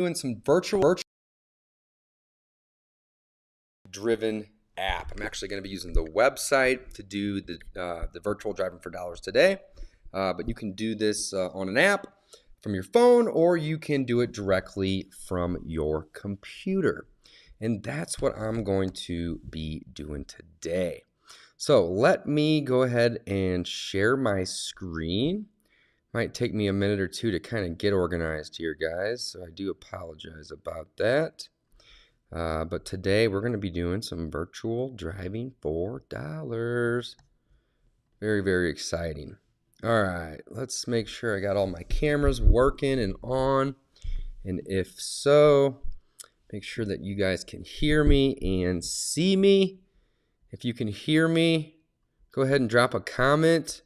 doing some virtual driven app. I'm actually going to be using the website to do the virtual driving for dollars today. But you can do this on an app from your phone, or you can do it directly from your computer. And that's what I'm going to be doing today. So let me go ahead and share my screen. Might take me a minute or two to kind of get organized here, guys. So I do apologize about that. But today we're going to be doing some virtual driving for dollars. Very, very exciting. All right, let's make sure I got all my cameras working and on. And if so, make sure that you guys can hear me and see me. If you can hear me, go ahead and drop a comment.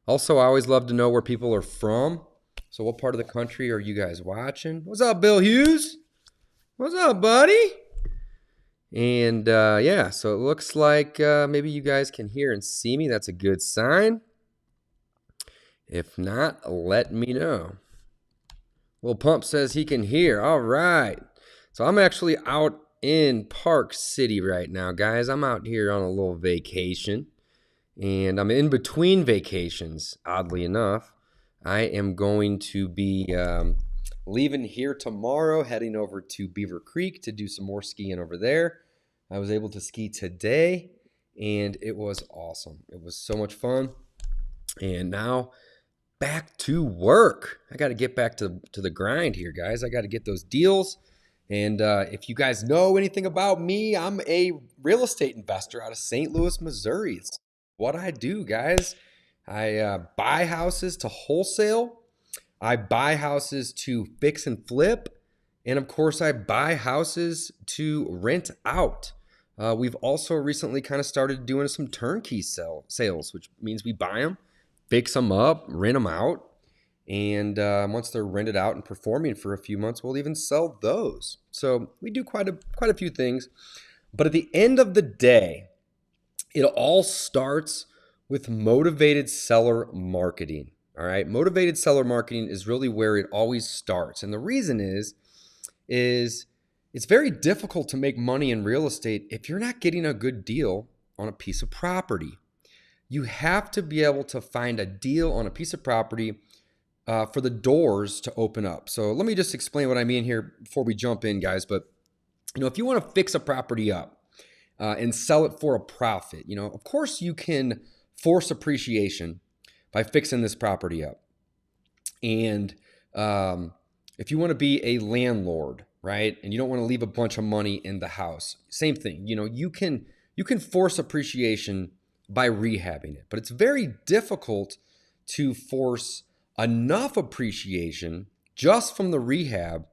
Also, I always love to know where people are from. So what part of the country are you guys watching? What's up, Bill Hughes? What's up, buddy? And yeah, so it looks like maybe you guys can hear and see me. That's a good sign. If not, let me know. Lil Pump says he can hear. All right. So I'm actually out in Park City right now, guys. I'm out here on a little vacation. And I'm in between vacations, oddly enough. I am going to be leaving here tomorrow, heading over to Beaver Creek to do some more skiing over there. I was able to ski today, and it was awesome. It was so much fun. And now back to work. I got to get back to the grind here, guys. I got to get those deals. And if you guys know anything about me, I'm a real estate investor out of St. Louis, Missouri. It's what I do, guys. I buy houses to wholesale. I buy houses to fix and flip. And of course, I buy houses to rent out. We've also recently kind of started doing some turnkey sales, which means we buy them, fix them up, rent them out. And once they're rented out and performing for a few months, we'll even sell those. So we do quite a few things. But at the end of the day, it all starts with motivated seller marketing. All right. Motivated seller marketing is really where it always starts. And the reason is it's very difficult to make money in real estate if you're not getting a good deal on a piece of property. You have to be able to find a deal on a piece of property for the doors to open up. So let me just explain what I mean here before we jump in, guys. But if you want to fix a property up and sell it for a profit, of course you can force appreciation by fixing this property up. And if you want to be a landlord, right, and you don't want to leave a bunch of money in the house, same thing. You can force appreciation by rehabbing it, but it's very difficult to force enough appreciation just from the rehab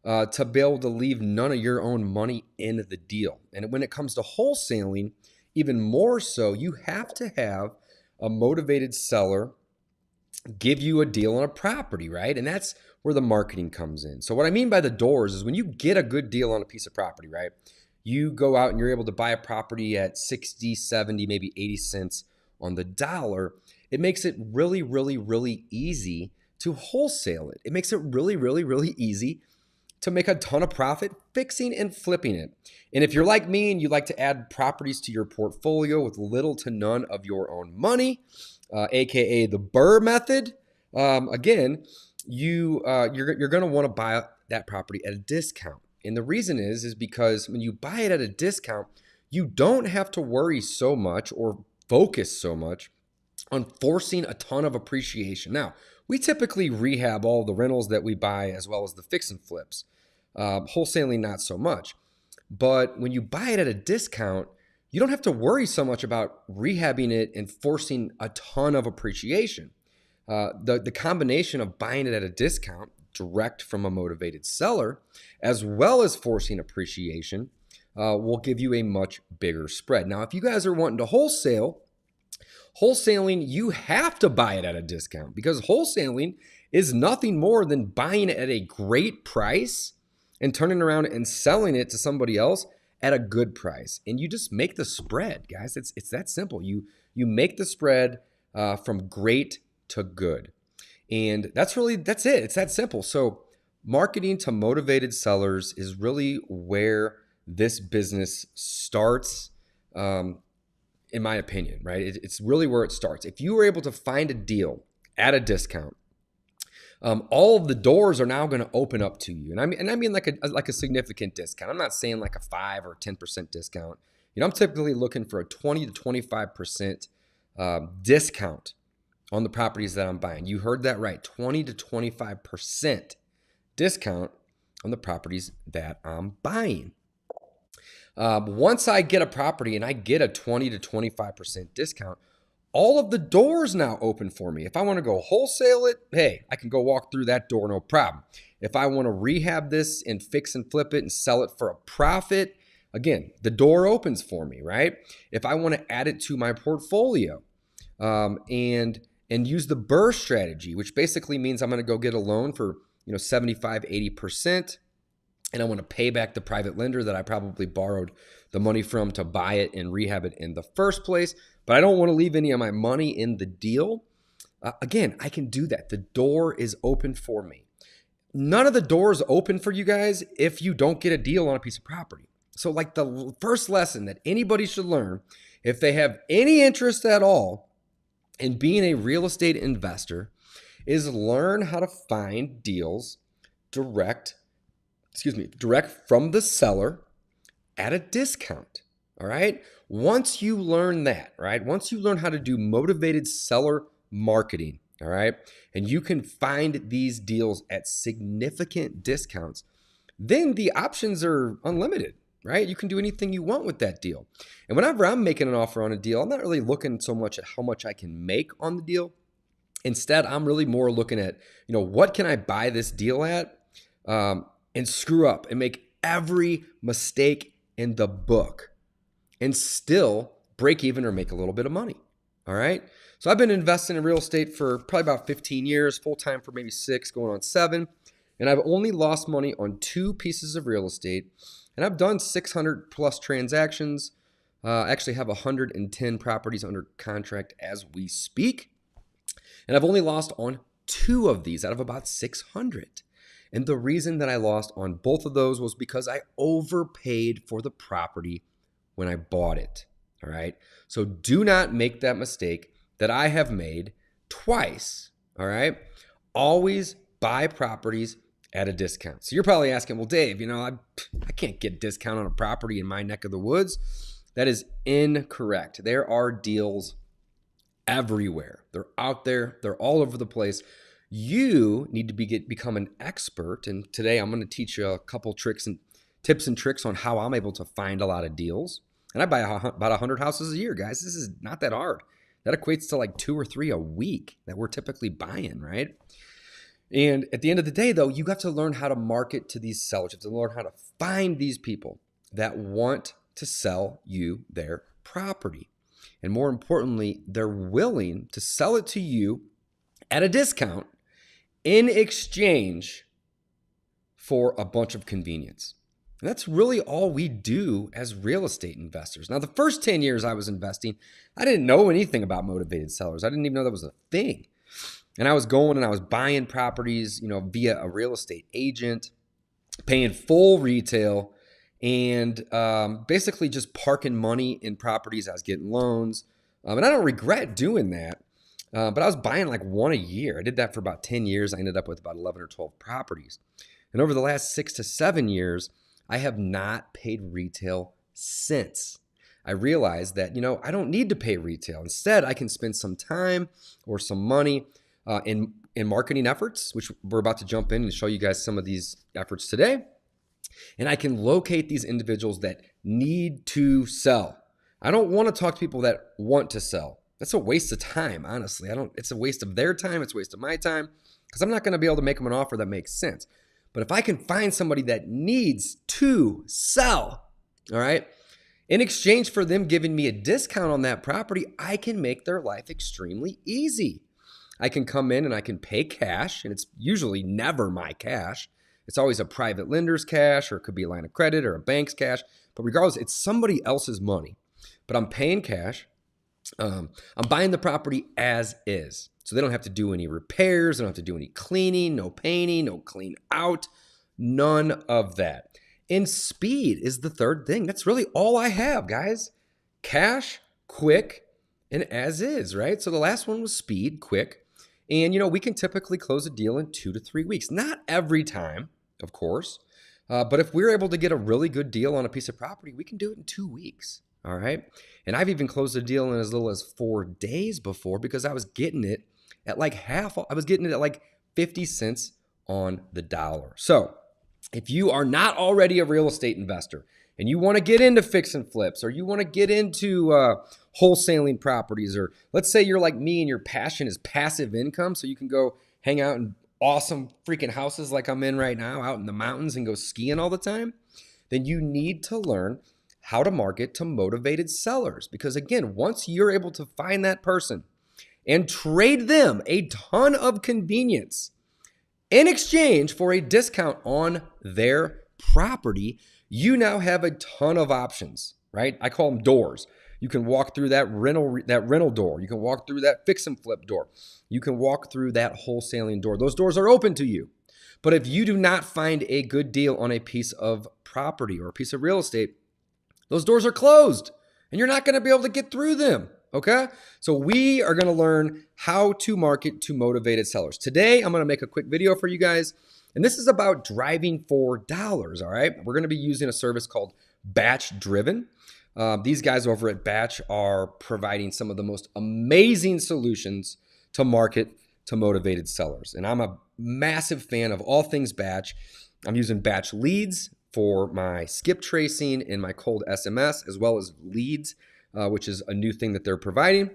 to be able to leave none of your own money in the deal. And when it comes to wholesaling, even more so, you have to have a motivated seller give you a deal on a property, right? And that's where the marketing comes in. So what I mean by the doors is when you get a good deal on a piece of property, right? You go out and you're able to buy a property at 60, 70, maybe 80 cents on the dollar. It makes it really, really, really easy to wholesale it. It makes it really, really, really easy to make a ton of profit fixing and flipping it. And if you're like me and you like to add properties to your portfolio with little to none of your own money, aka the Burr method, again, you're going to want to buy that property at a discount. And the reason is because when you buy it at a discount, you don't have to worry so much or focus so much on forcing a ton of appreciation. Now, we typically rehab all the rentals that we buy as well as the fix and flips. Wholesaling, not so much. But when you buy it at a discount, you don't have to worry so much about rehabbing it and forcing a ton of appreciation. The combination of buying it at a discount, direct from a motivated seller, as well as forcing appreciation, will give you a much bigger spread. Now, if you guys are wanting to wholesaling, you have to buy it at a discount because wholesaling is nothing more than buying it at a great price and turning around and selling it to somebody else at a good price. And you just make the spread, guys. It's that simple. You make the spread from great to good. And that's it. It's that simple. So marketing to motivated sellers is really where this business starts, in my opinion, right? It's really where it starts. If you were able to find a deal at a discount, all of the doors are now going to open up to you. And I mean like a significant discount. I'm not saying like a 5 or 10% discount. I'm typically looking for a 20 to 25% discount on the properties that I'm buying. You heard that right, 20 to 25% discount on the properties that I'm buying. Once I get a property and I get a 20 to 25% discount, all of the doors now open for me. If I want to go wholesale it, hey, I can go walk through that door, no problem. If I want to rehab this and fix and flip it and sell it for a profit, again, the door opens for me, right? If I want to add it to my portfolio and use the BRRRR strategy, which basically means I'm going to go get a loan for 75, 80%, and I want to pay back the private lender that I probably borrowed the money from to buy it and rehab it in the first place, but I don't want to leave any of my money in the deal. Again, I can do that. The door is open for me. None of the doors open for you guys if you don't get a deal on a piece of property. So like the first lesson that anybody should learn, if they have any interest at all in being a real estate investor, is learn how to find deals direct from the seller at a discount. All right. Once you learn that, right? Once you learn how to do motivated seller marketing, all right, and you can find these deals at significant discounts, then the options are unlimited, right? You can do anything you want with that deal. And whenever I'm making an offer on a deal, I'm not really looking so much at how much I can make on the deal. Instead, I'm really more looking at, what can I buy this deal at and screw up and make every mistake in the book and still break even or make a little bit of money. All right. So I've been investing in real estate for probably about 15 years, full time for maybe 6, going on 7. And I've only lost money on 2 pieces of real estate. And I've done 600 plus transactions. I actually have 110 properties under contract as we speak. And I've only lost on 2 of these out of about 600. And the reason that I lost on both of those was because I overpaid for the property when I bought it. All right. So do not make that mistake that I have made twice. All right. Always buy properties at a discount. So you're probably asking, well, Dave, I can't get a discount on a property in my neck of the woods. That is incorrect. There are deals everywhere. They're out there. They're all over the place. You need to become an expert. And today I'm going to teach you a couple tips and tricks on how I'm able to find a lot of deals. And I buy about 100 houses a year, guys. This is not that hard. That equates to like 2 or 3 a week that we're typically buying, right? And at the end of the day, though, you have to learn how to market to these sellers. You have to learn how to find these people that want to sell you their property. And more importantly, they're willing to sell it to you at a discount in exchange for a bunch of convenience. And that's really all we do as real estate investors. Now, the first 10 years I was investing, I didn't know anything about motivated sellers. I didn't even know that was a thing. And I was going and I was buying properties, via a real estate agent, paying full retail, and basically just parking money in properties. I was getting loans. And I don't regret doing that. But I was buying like 1 a year. I did that for about 10 years. I ended up with about 11 or 12 properties. And over the last 6 to 7 years, I have not paid retail since. I realized that, I don't need to pay retail. Instead, I can spend some time or some money in marketing efforts, which we're about to jump in and show you guys some of these efforts today. And I can locate these individuals that need to sell. I don't want to talk to people that want to sell. That's a waste of time, honestly. It's a waste of their time. It's a waste of my time because I'm not going to be able to make them an offer that makes sense. But if I can find somebody that needs to sell, all right, in exchange for them giving me a discount on that property, I can make their life extremely easy. I can come in and I can pay cash, and it's usually never my cash. It's always a private lender's cash, or it could be a line of credit or a bank's cash. But regardless, it's somebody else's money. But I'm paying cash. I'm buying the property as is. So they don't have to do any repairs. They don't have to do any cleaning, no painting, no clean out, none of that. And speed is the third thing. That's really all I have, guys. Cash, quick, and as is, right? So the last one was speed, quick. And, we can typically close a deal in 2 to 3 weeks. Not every time, of course. But if we're able to get a really good deal on a piece of property, we can do it in 2 weeks. All right. And I've even closed a deal in as little as 4 days before because I was getting it at like I was getting it at like 50 cents on the dollar. So if you are not already a real estate investor and you want to get into fix and flips, or you want to get into wholesaling properties, or let's say you're like me and your passion is passive income, so you can go hang out in awesome freaking houses like I'm in right now out in the mountains and go skiing all the time, then you need to learn how to market to motivated sellers. Because again, once you're able to find that person and trade them a ton of convenience in exchange for a discount on their property, you now have a ton of options, right? I call them doors. You can walk through that rental door. You can walk through that fix and flip door. You can walk through that wholesaling door. Those doors are open to you. But if you do not find a good deal on a piece of property or a piece of real estate, those doors are closed and you're not going to be able to get through them. Okay? So we are going to learn how to market to motivated sellers. Today, I'm going to make a quick video for you guys. And this is about driving for dollars. All right? We're going to be using a service called Batch Driven. These guys over at Batch are providing some of the most amazing solutions to market to motivated sellers. And I'm a massive fan of all things Batch. I'm using Batch Leads for my skip tracing and my cold SMS, as well as Leads, which is a new thing that they're providing.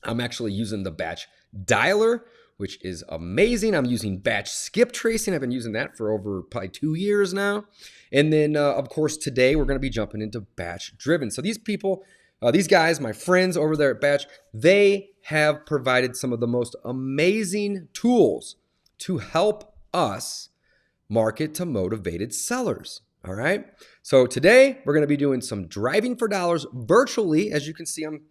I'm actually using the Batch Dialer, which is amazing. I'm using Batch Skip Tracing. I've been using that for over probably 2 years now. And then, of course, today we're going to be jumping into Batch Driven. So these people, these guys, my friends over there at Batch, they have provided some of the most amazing tools to help us market to motivated sellers. All right. So today we're going to be doing some driving for dollars virtually. As you can see, I'm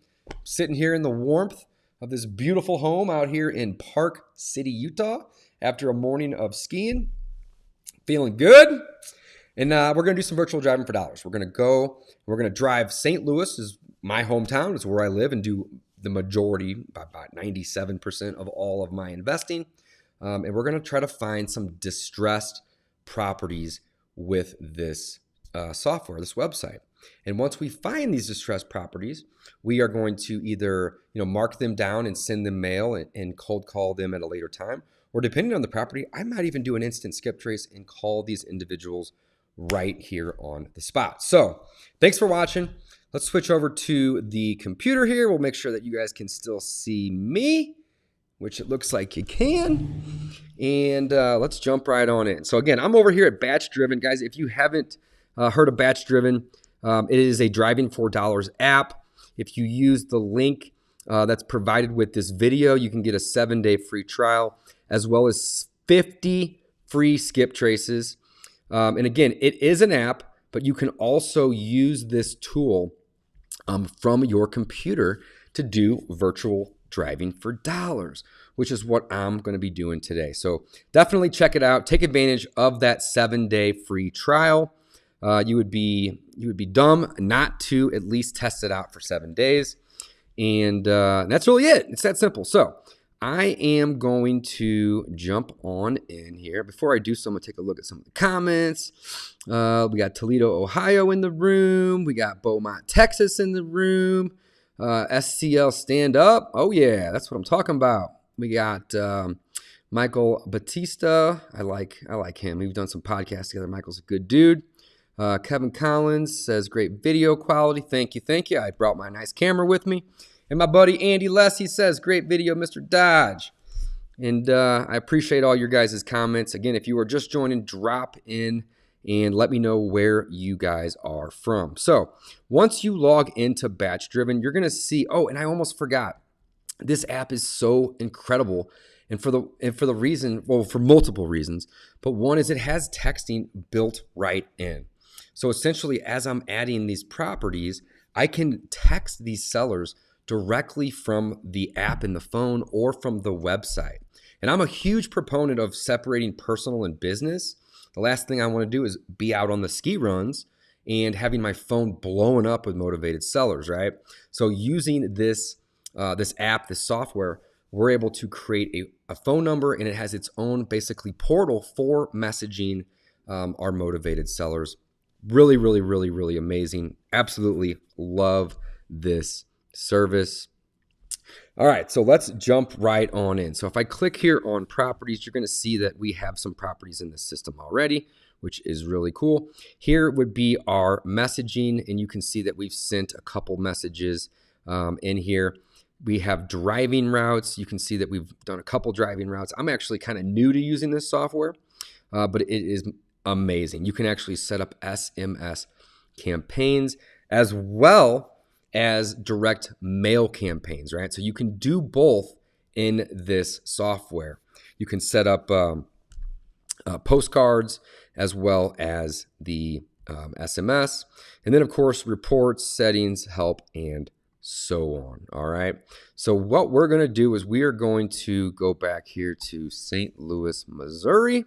sitting here in the warmth of this beautiful home out here in Park City, Utah, after a morning of skiing. Feeling good. And we're going to do some virtual driving for dollars. We're going to drive St. Louis, is my hometown. It's where I live, and do the majority, about 97% of all of my investing. And we're going to try to find some distressed properties with this software, this website. And once we find these distressed properties, we are going to either mark them down and send them mail and cold call them at a later time, or depending on the property, I might even do an instant skip trace and call these individuals right here on the spot. So thanks for watching. Let's switch over to the computer here. We'll make sure that you guys can still see me, which it looks like you can. And let's jump right on in. So again, I'm over here at Batch Driven. Guys, if you haven't heard of Batch Driven, it is a driving for dollars app. If you use the link that's provided with this video, you can get a 7-day free trial, as well as 50 free skip traces. And again, it is an app, but you can also use this tool from your computer to do virtual driving for dollars, which is what I'm going to be doing today. So definitely check it out. Take advantage of that 7-day free trial. You would be dumb not to at least test it out for 7 days. And that's really it. It's that simple. So I am going to jump on in here. Before I do so, I'm going to take a look at some of the comments. We got Toledo, Ohio in the room. We got Beaumont, Texas in the room. SCL stand up. Oh yeah, that's what I'm talking about. We got Michael Batista. I like him. We've done some podcasts together. Michael's a good dude. Kevin Collins says great video quality. Thank you. I brought my nice camera with me. And my buddy Andy Lessie says great video, Mr. Dodge. And I appreciate all your guys' comments. Again, if you are just joining, drop in and let me know where you guys are from. So once you log into Batch Driven, you're going to see, oh, and I almost forgot, this app is so incredible. And for the reason, well, for multiple reasons, but one is it has texting built right in. So essentially, as I'm adding these properties, I can text these sellers directly from the app in the phone or from the website. And I'm a huge proponent of separating personal and business. The last thing I want to do is be out on the ski runs and having my phone blowing up with motivated sellers, right? So using this app, this software, we're able to create a phone number, and it has its own basically portal for messaging our motivated sellers. Really, really, really, really amazing. Absolutely love this service. All right, so let's jump right on in. So if I click here on properties, you're going to see that we have some properties in the system already, which is really cool. Here would be our messaging, and you can see that we've sent a couple messages in here. We have driving routes. You can see that we've done a couple driving routes. I'm actually kind of new to using this software, but it is amazing. You can actually set up SMS campaigns as well as direct mail campaigns, right? So you can do both in this software. You can set up postcards as well as the SMS. And then, of course, reports, settings, help, and so on, all right? So what we're going to do is we are going to go back here to St. Louis, Missouri,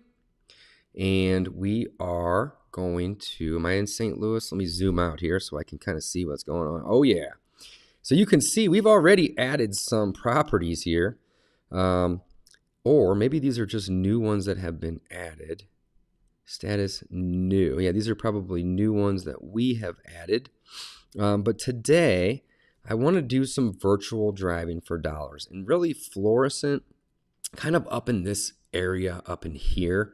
and we are going to, am I in St. Louis? Let me zoom out here so I can kind of see what's going on. Oh, yeah. So you can see we've already added some properties here. Or maybe these are just new ones that have been added. Status new. Yeah, these are probably new ones that we have added. But today, I want to do some virtual driving for dollars. And really fluorescent, kind of up in this area, up in here,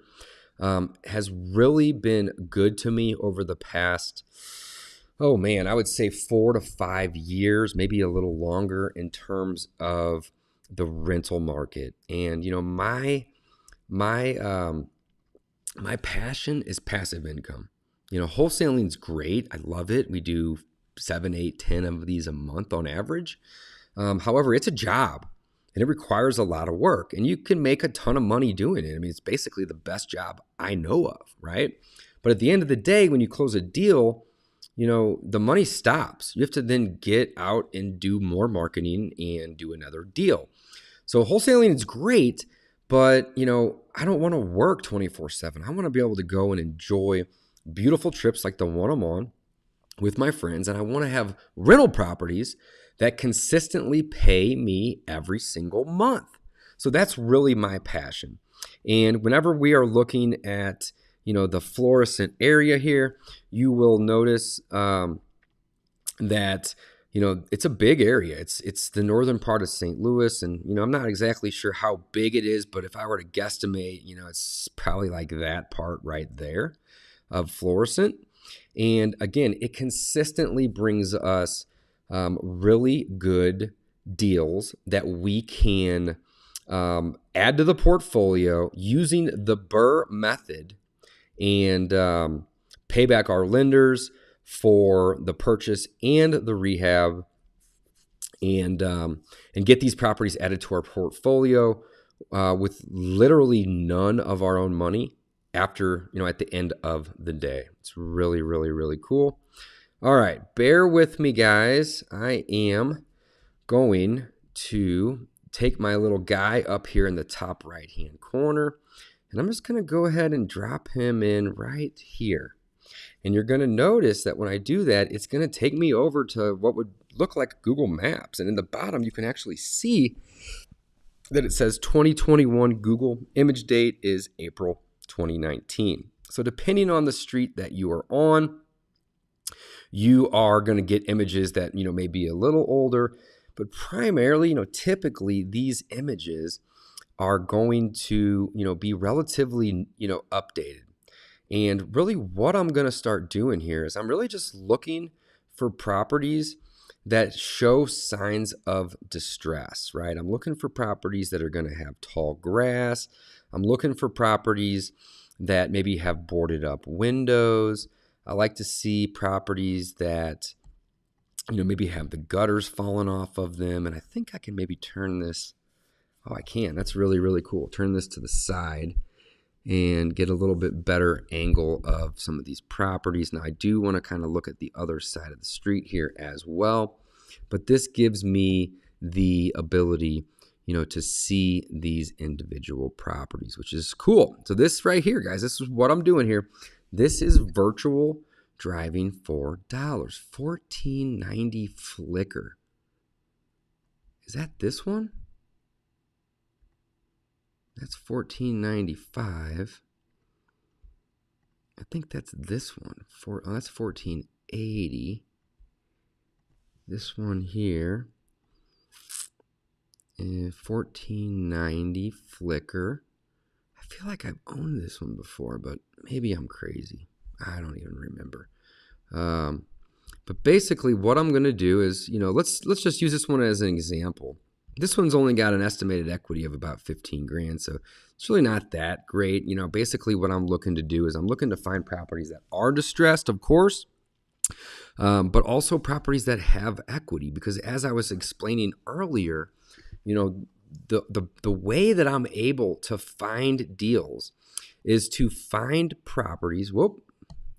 has really been good to me over the past, oh man, I would say 4 to 5 years, maybe a little longer in terms of the rental market. And you know, my passion is passive income. You know, wholesaling is great. I love it. We do 7, 8, 10 of these a month on average. However, it's a job. And it requires a lot of work, and you can make a ton of money doing it. I mean, it's basically the best job I know of, right? But at the end of the day, when you close a deal, you know, the money stops. You have to then get out and do more marketing and do another deal. So wholesaling is great, but, you know, I don't want to work 24/7. I want to be able to go and enjoy beautiful trips like the one I'm on with my friends, and I want to have rental properties that consistently pay me every single month. So that's really my passion. And whenever we are looking at, you know, the fluorescent area here, you will notice that, you know, it's a big area. It's the northern part of St. Louis, and you know, I'm not exactly sure how big it is, but if I were to guesstimate, you know, it's probably like that part right there of fluorescent. And again, it consistently brings us really good deals that we can add to the portfolio using the Burr method and pay back our lenders for the purchase and the rehab, and get these properties added to our portfolio with literally none of our own money after, you know, at the end of the day. It's really, really, really cool. All right, bear with me, guys. I am going to take my little guy up here in the top right-hand corner, and I'm just going to go ahead and drop him in right here. And you're going to notice that when I do that, it's going to take me over to what would look like Google Maps. And in the bottom, you can actually see that it says 2021 Google image date is April 2019. So depending on the street that you are on, you are going to get images that, you know, may be a little older, but primarily, you know, typically these images are going to, you know, be relatively, you know, updated. And really what I'm going to start doing here is I'm really just looking for properties that show signs of distress, right? I'm looking for properties that are going to have tall grass. I'm looking for properties that maybe have boarded up windows. I like to see properties that, you know, maybe have the gutters falling off of them. And I think I can maybe turn this. Oh, I can. That's really, really cool. Turn this to the side and get a little bit better angle of some of these properties. Now, I do want to kind of look at the other side of the street here as well. but this gives me the ability, to see these individual properties, which is cool. So this right here, guys, this is what I'm doing here. This is virtual driving for dollars. $14.90 Flickr. Is that this one? That's $14.95. I think that's this one. That's $14.80. This one here is $14.90 Flickr. I feel like I've owned this one before, but maybe I'm crazy. I don't even remember. But basically, what I'm going to do is, let's just use this one as an example. This one's only got an estimated equity of about 15 grand, so it's really not that great. Basically what I'm looking to do is I'm looking to find properties that are distressed, of course, but also properties that have equity, because as I was explaining earlier, the way that I'm able to find deals is to find properties. Whoop,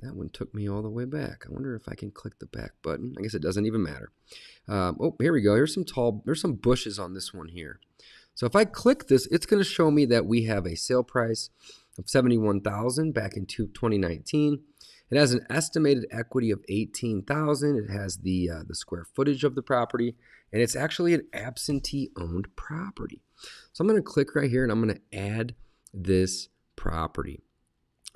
that one took me all the way back. I wonder if I can click the back button. I guess it doesn't even matter. Here we go. There's some bushes on this one here. So if I click this, it's going to show me that we have a sale price of $71,000 back in 2019. It has an estimated equity of $18,000. It has the square footage of the property, and it's actually an absentee-owned property. So I'm going to click right here, and I'm going to add this property.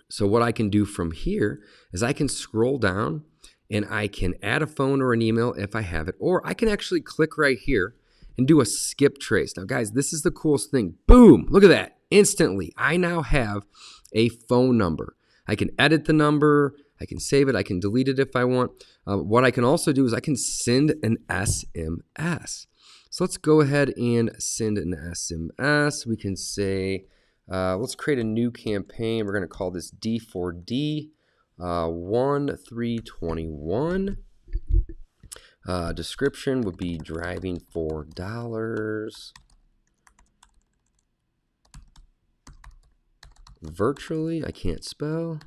So what I can do from here is I can scroll down, and I can add a phone or an email if I have it, or I can actually click right here and do a skip trace. Now, guys, this is the coolest thing. Boom! Look at that. Instantly, I now have a phone number. I can edit the number. I can save it. I can delete it if I want. What I can also do is I can send an SMS. So let's go ahead and send an SMS. We can say, let's create a new campaign. We're going to call this D4D 1321. Description would be driving for dollars virtually. I can't spell.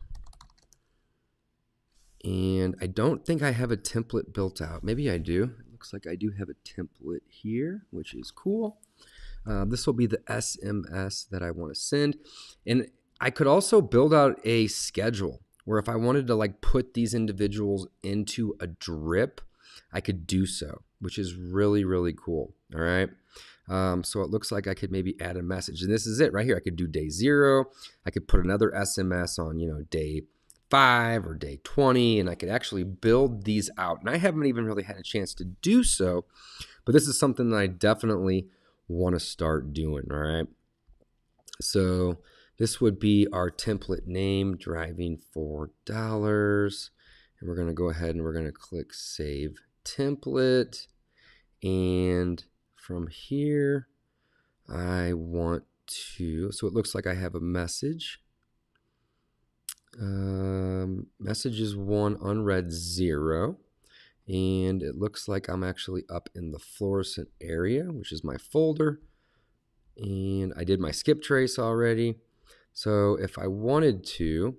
And I don't think I have a template built out. Maybe I do. It looks like I do have a template here, which is cool. This will be the SMS that I want to send. And I could also build out a schedule where if I wanted to put these individuals into a drip, I could do so, which is really, really cool. All right. So it looks like I could maybe add a message. And this is it right here. I could do day 0. I could put another SMS on, day 5 or day 20, and I could actually build these out. And I haven't even really had a chance to do so, but this is something that I definitely want to start doing. All right. So this would be our template name, driving for dollars. And we're going to go ahead and we're going to click Save Template. And from here, I want to, so it looks like I have a message. Messages 1, unread 0. And it looks like I'm actually up in the fluorescent area, which is my folder. And I did my skip trace already. So if I wanted to,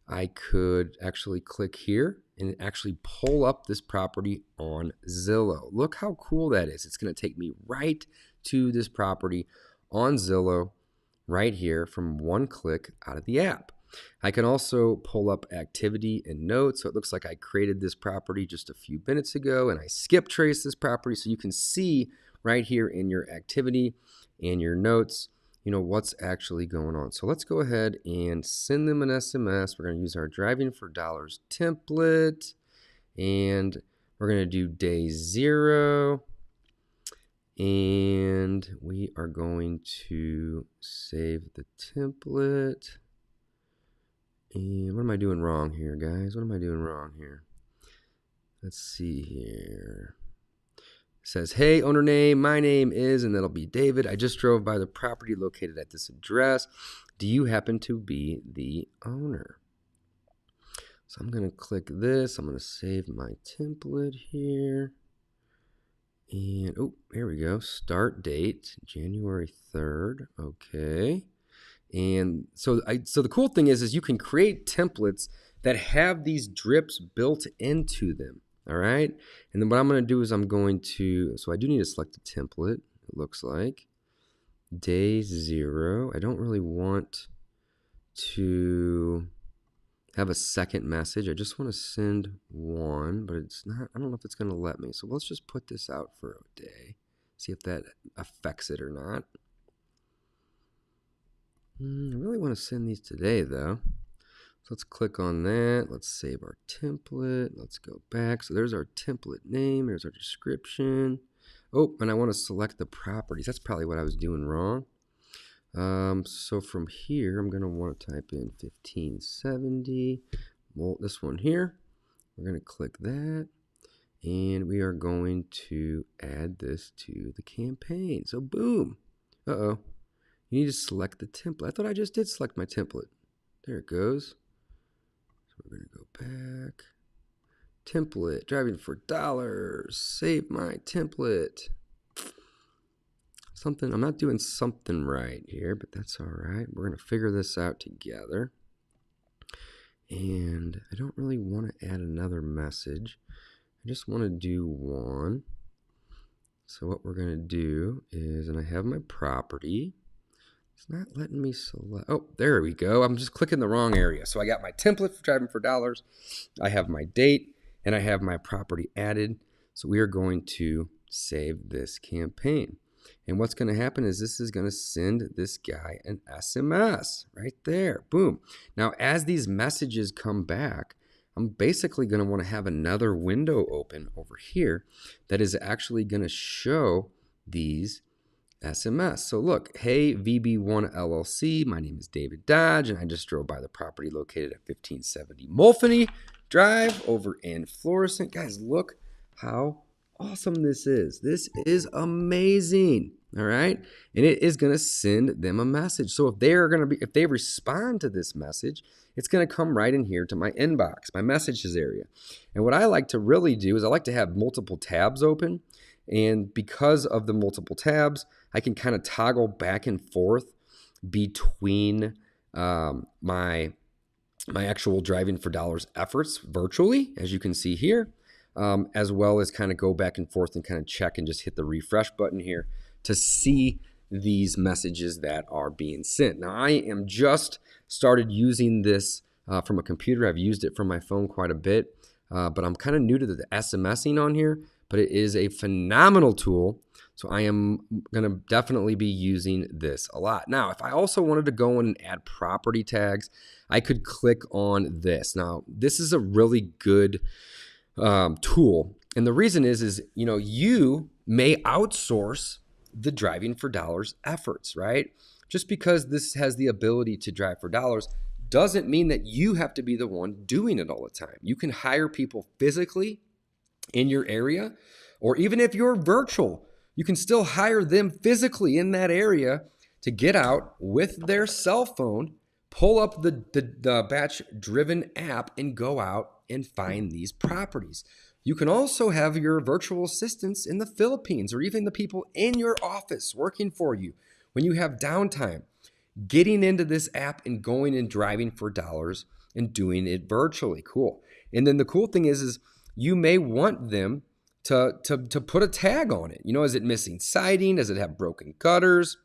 I could actually click here and actually pull up this property on Zillow. Look how cool that is. It's going to take me right to this property on Zillow right here from one click out of the app. I can also pull up activity and notes. So it looks like I created this property just a few minutes ago and I skip traced this property. So you can see right here in your activity and your notes, what's actually going on. So let's go ahead and send them an SMS. We're going to use our driving for dollars template, and we're going to do day 0. And we are going to save the template. And what am I doing wrong here, guys? What am I doing wrong here? Let's see here. It says, hey, owner name, my name is, and that'll be David. I just drove by the property located at this address. Do you happen to be the owner? So I'm going to click this. I'm going to save my template here. And, oh, here we go. Start date, January 3rd. Okay. And so the cool thing is you can create templates that have these drips built into them. All right. And then what I'm going to do is so I do need to select a template, it looks like. Day 0. I don't really want to have a second message. I just want to send one, but it's not, I don't know if it's going to let me. So let's just put this out for a day, see if that affects it or not. I really want to send these today though. So let's click on that. Let's save our template. Let's go back. So there's our template name. There's our description. Oh, and I want to select the properties. That's probably what I was doing wrong. So from here, I'm going to want to type in 1570. Well, this one here. We're going to click that. And we are going to add this to the campaign. So boom. Uh-oh. You need to select the template. I thought I just did select my template. There it goes. So we're going to go back. Template, driving for dollars. Save my template. I'm not doing something right here, but that's all right. We're going to figure this out together. And I don't really want to add another message. I just want to do one. So what we're going to do is, and I have my property. It's not letting me select. Oh, there we go. I'm just clicking the wrong area. So I got my template for driving for dollars. I have my date and I have my property added. So we are going to save this campaign. And what's going to happen is this is going to send this guy an SMS right there. Boom. Now, as these messages come back, I'm basically going to want to have another window open over here that is actually going to show these SMS. So look, hey, VB1 LLC, my name is David Dodge, and I just drove by the property located at 1570 Mulphany Drive over in Florissant. Guys, look how awesome this is. This is amazing. All right. And it is going to send them a message. So if they respond to this message, it's going to come right in here to my inbox, my messages area. And what I like to really do is I like to have multiple tabs open. And because of the multiple tabs, I can kind of toggle back and forth between my actual driving for dollars efforts virtually, as you can see here, as well as kind of go back and forth and kind of check and just hit the refresh button here to see these messages that are being sent. Now, I am just started using this from a computer. I've used it from my phone quite a bit, but I'm kind of new to the SMSing on here, but it is a phenomenal tool. So I am going to definitely be using this a lot. Now, if I also wanted to go in and add property tags, I could click on this. Now, this is a really good tool. And the reason is you may outsource the driving for dollars efforts, right? Just because this has the ability to drive for dollars doesn't mean that you have to be the one doing it all the time. You can hire people physically in your area, or even if you're virtual, you can still hire them physically in that area to get out with their cell phone, pull up the batch driven app and go out and find these properties. You can also have your virtual assistants in the Philippines or even the people in your office working for you when you have downtime, getting into this app and going and driving for dollars and doing it virtually. Cool. And then the cool thing is you may want them to put a tag on it. Is it missing siding? Does it have broken gutters?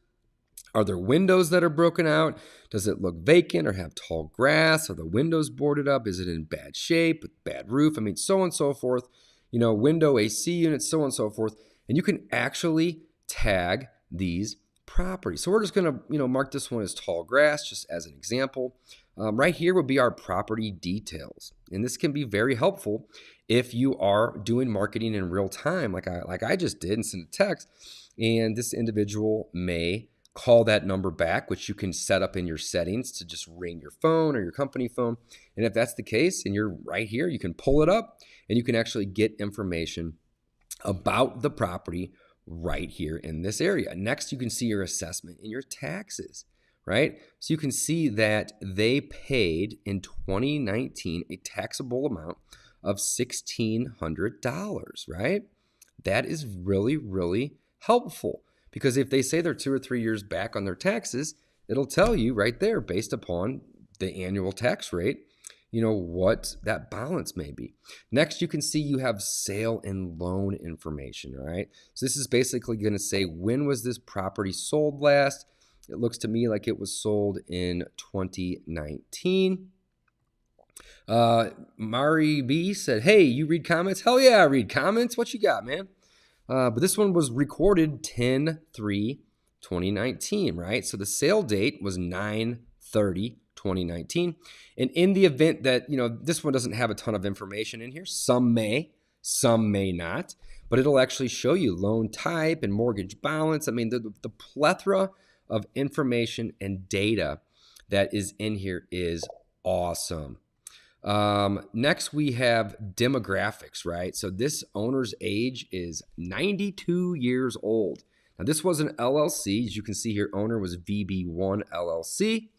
Are there windows that are broken out? Does it look vacant or have tall grass? Are the windows boarded up? Is it in bad shape with bad roof? So on and so forth. Window AC units, so on and so forth. And you can actually tag these properties. So we're just going to, mark this one as tall grass, just as an example. Right here would be our property details. And this can be very helpful if you are doing marketing in real time, like I just did, and send a text. And this individual may call that number back, which you can set up in your settings to just ring your phone or your company phone. And if that's the case and you're right here, you can pull it up and you can actually get information about the property right here in this area. Next, you can see your assessment and your taxes, right? So you can see that they paid in 2019 a taxable amount of $1,600, right? That is really, really helpful. Because if they say they're 2 or 3 years back on their taxes, it'll tell you right there based upon the annual tax rate. what that balance may be. Next, you can see you have sale and loan information, all right? So this is basically going to say, when was this property sold last? It looks to me like it was sold in 2019. Mari B said, hey, you read comments? Hell yeah, I read comments. What you got, man? But this one was recorded 10/3/2019, right? So the sale date was 9/30/2019. And in the event that, this one doesn't have a ton of information in here, some may not, but it'll actually show you loan type and mortgage balance. I mean, the plethora of information and data that is in here is awesome. Next we have demographics, right? So this owner's age is 92 years old. Now this was an LLC. As you can see here, owner was VB1 LLC.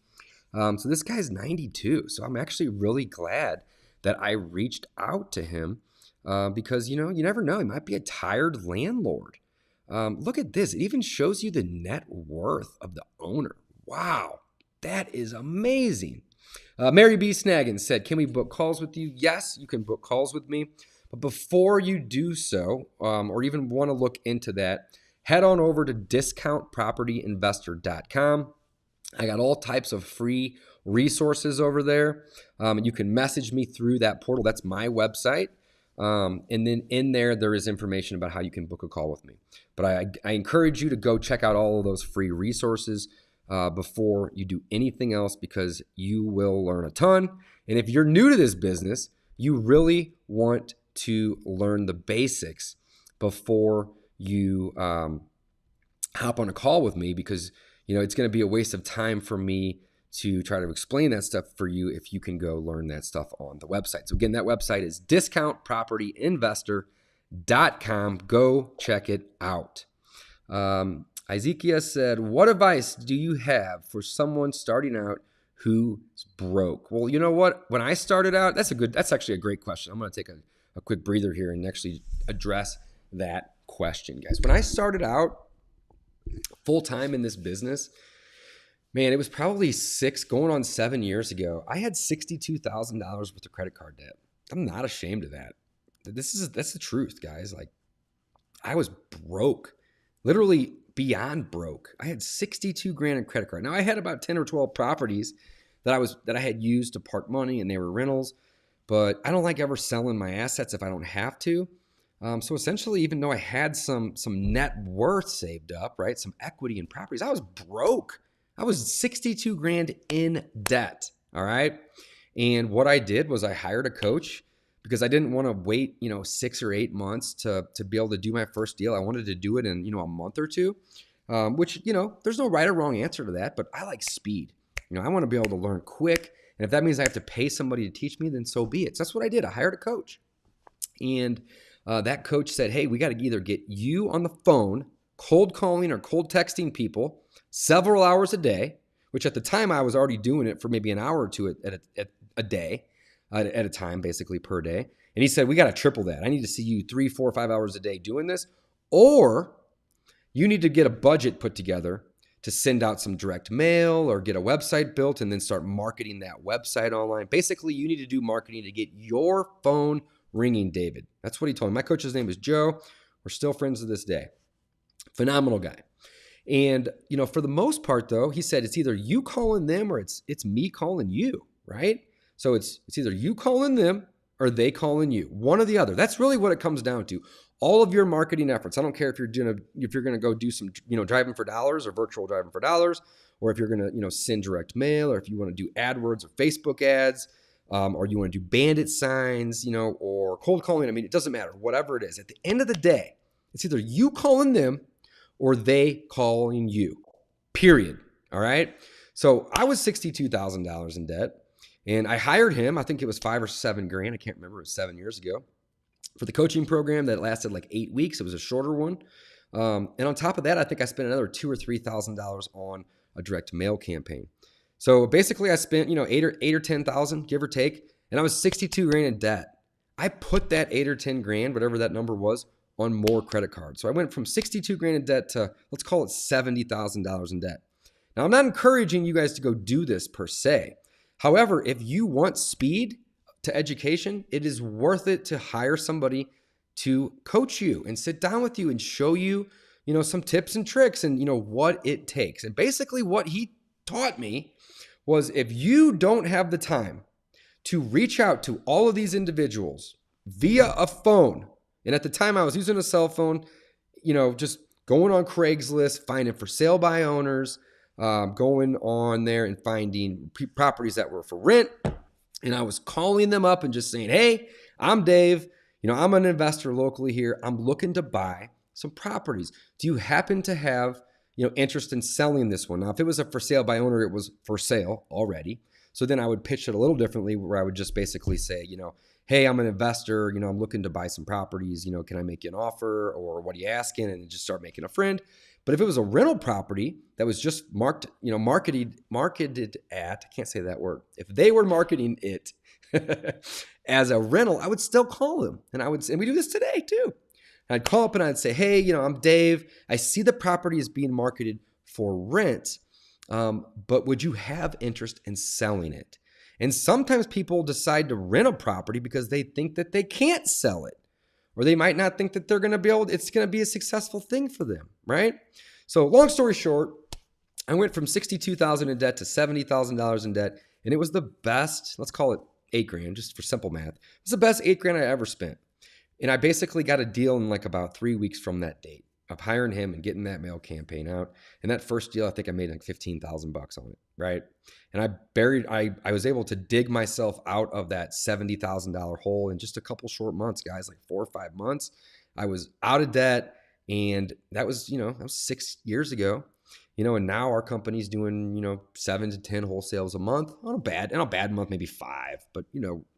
So this guy's 92. So I'm actually really glad that I reached out to him because, you never know. He might be a tired landlord. Look at this. It even shows you the net worth of the owner. Wow, that is amazing. Mary B. Snaggin said, can we book calls with you? Yes, you can book calls with me. But before you do so, or even want to look into that, head on over to discountpropertyinvestor.com. I got all types of free resources over there. You can message me through that portal. That's my website. And then in there is information about how you can book a call with me. But I encourage you to go check out all of those free resources before you do anything else, because you will learn a ton. And if you're new to this business, you really want to learn the basics before you hop on a call with me, because it's going to be a waste of time for me to try to explain that stuff for you if you can go learn that stuff on the website. So again, that website is discountpropertyinvestor.com. Go check it out. Ezekiel said, what advice do you have for someone starting out who's broke? Well, you know what? When I started out, that's actually a great question. I'm going to take a quick breather here and actually address that question, guys. When I started out full-time in this business, man, it was probably 7 years ago. I had $62,000 worth of credit card debt. I'm not ashamed of that. That's the truth, guys. Like, I was broke, literally beyond broke. I had 62 grand in credit card. Now I had about 10 or 12 properties that I had used to park money, and they were rentals, but I don't like ever selling my assets if I don't have to. So essentially, even though I had some net worth saved up, right, some equity in properties, I was broke. I was 62 grand in debt. All right. And what I did was I hired a coach, because I didn't want to wait, 6 or 8 months to be able to do my first deal. I wanted to do it in, a month or two, which, there's no right or wrong answer to that, but I like speed. I want to be able to learn quick. And if that means I have to pay somebody to teach me, then so be it. So that's what I did. I hired a coach. And that coach said, hey, we got to either get you on the phone, cold calling or cold texting people several hours a day, which at the time I was already doing it for maybe an hour or two at a day. At a time, basically per day. And he said, we got to triple that. I need to see you 3, 4, 5 hours a day doing this, or you need to get a budget put together to send out some direct mail or get a website built and then start marketing that website online. Basically, you need to do marketing to get your phone ringing, David. That's what he told me. My coach's name is Joe. We're still friends to this day. Phenomenal guy. And, for the most part, though, he said it's either you calling them or it's me calling you, right? So it's either you calling them or they calling you, one or the other. That's really what it comes down to. All of your marketing efforts. I don't care if you're going to go do some, driving for dollars or virtual driving for dollars, or if you're going to, send direct mail, or if you want to do AdWords or Facebook ads, or you want to do bandit signs, or cold calling. I mean, it doesn't matter, whatever it is. At the end of the day, it's either you calling them or they calling you, period. All right. So I was $62,000 in debt. And I hired him, I think it was 5 or 7 grand. I can't remember, it was 7 years ago, for the coaching program that lasted like 8 weeks. It was a shorter one. And on top of that, I think I spent another $2,000 or $3,000 on a direct mail campaign. So basically I spent, 8 or 10,000, give or take, and I was 62 grand in debt. I put that 8 or 10 grand, whatever that number was, on more credit cards. So I went from 62 grand in debt to, let's call it $70,000 in debt. Now, I'm not encouraging you guys to go do this per se. However, if you want speed, to education, it is worth it to hire somebody to coach you and sit down with you and show you, some tips and tricks and, what it takes. And basically what he taught me was, if you don't have the time to reach out to all of these individuals via a phone, and at the time I was using a cell phone, just going on Craigslist, finding for sale by owners, going on there and finding properties that were for rent. And I was calling them up and just saying, hey, I'm Dave. I'm an investor locally here. I'm looking to buy some properties. Do you happen to have, interest in selling this one? Now, if it was a for sale by owner, it was for sale already. So then I would pitch it a little differently, where I would just basically say, hey, I'm an investor. I'm looking to buy some properties. Can I make you an offer, or what are you asking? And just start making a friend. But if it was a rental property that was just marketed at, I can't say that word. If they were marketing it as a rental, I would still call them. And we do this today too. I'd call up and I'd say, hey, I'm Dave. I see the property is being marketed for rent, but would you have interest in selling it? And sometimes people decide to rent a property because they think that they can't sell it, or they might not think that it's going to be a successful thing for them, right? So long story short, I went from $62,000 in debt to $70,000 in debt, and it was the best, let's call it $8,000, just for simple math. It's the best $8,000 I ever spent. And I basically got a deal in like about 3 weeks from that date of hiring him and getting that mail campaign out. And that first deal, I think I made like $15,000 on it, right? And I was able to dig myself out of that $70,000 hole in just a couple short months, guys, like 4 or 5 months. I was out of debt, and that was 6 years ago. And now our company's doing, 7 to 10 wholesales a month. On a bad month, maybe 5. But,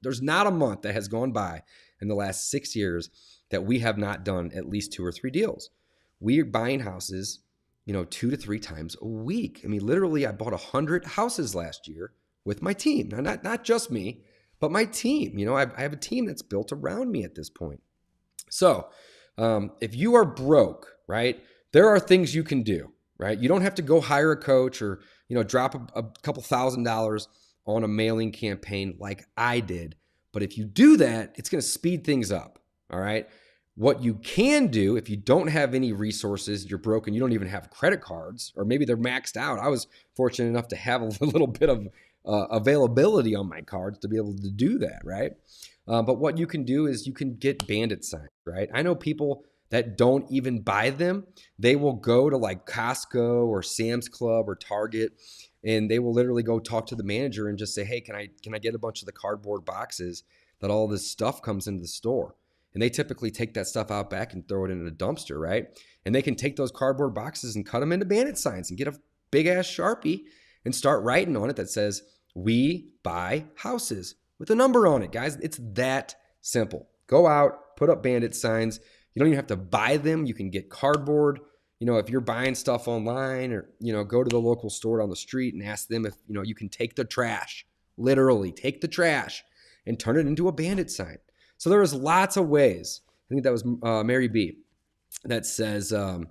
there's not a month that has gone by in the last 6 years that we have not done at least 2 or 3 deals. We are buying houses, 2 to 3 times a week. I mean, literally, I bought 100 houses last year with my team. Now, not just me, but my team. I have a team that's built around me at this point. So if you are broke, right, there are things you can do, right? You don't have to go hire a coach or, drop a couple $1,000s on a mailing campaign like I did. But if you do that, it's going to speed things up, all right? What you can do, if you don't have any resources, you're broken, you don't even have credit cards, or maybe they're maxed out. I was fortunate enough to have a little bit of availability on my cards to be able to do that, right? But what you can do is you can get bandit signs, right? I know people that don't even buy them. They will go to like Costco or Sam's Club or Target, and they will literally go talk to the manager and just say, hey, can I get a bunch of the cardboard boxes that all this stuff comes into the store? And they typically take that stuff out back and throw it in a dumpster, right? And they can take those cardboard boxes and cut them into bandit signs and get a big ass Sharpie and start writing on it that says, we buy houses, with a number on it, guys. It's that simple. Go out, put up bandit signs. You don't even have to buy them. You can get cardboard. If you're buying stuff online, or, go to the local store down the street and ask them if, you can take the trash, literally take the trash and turn it into a bandit sign. So there was lots of ways. I think that was Mary B. that says, are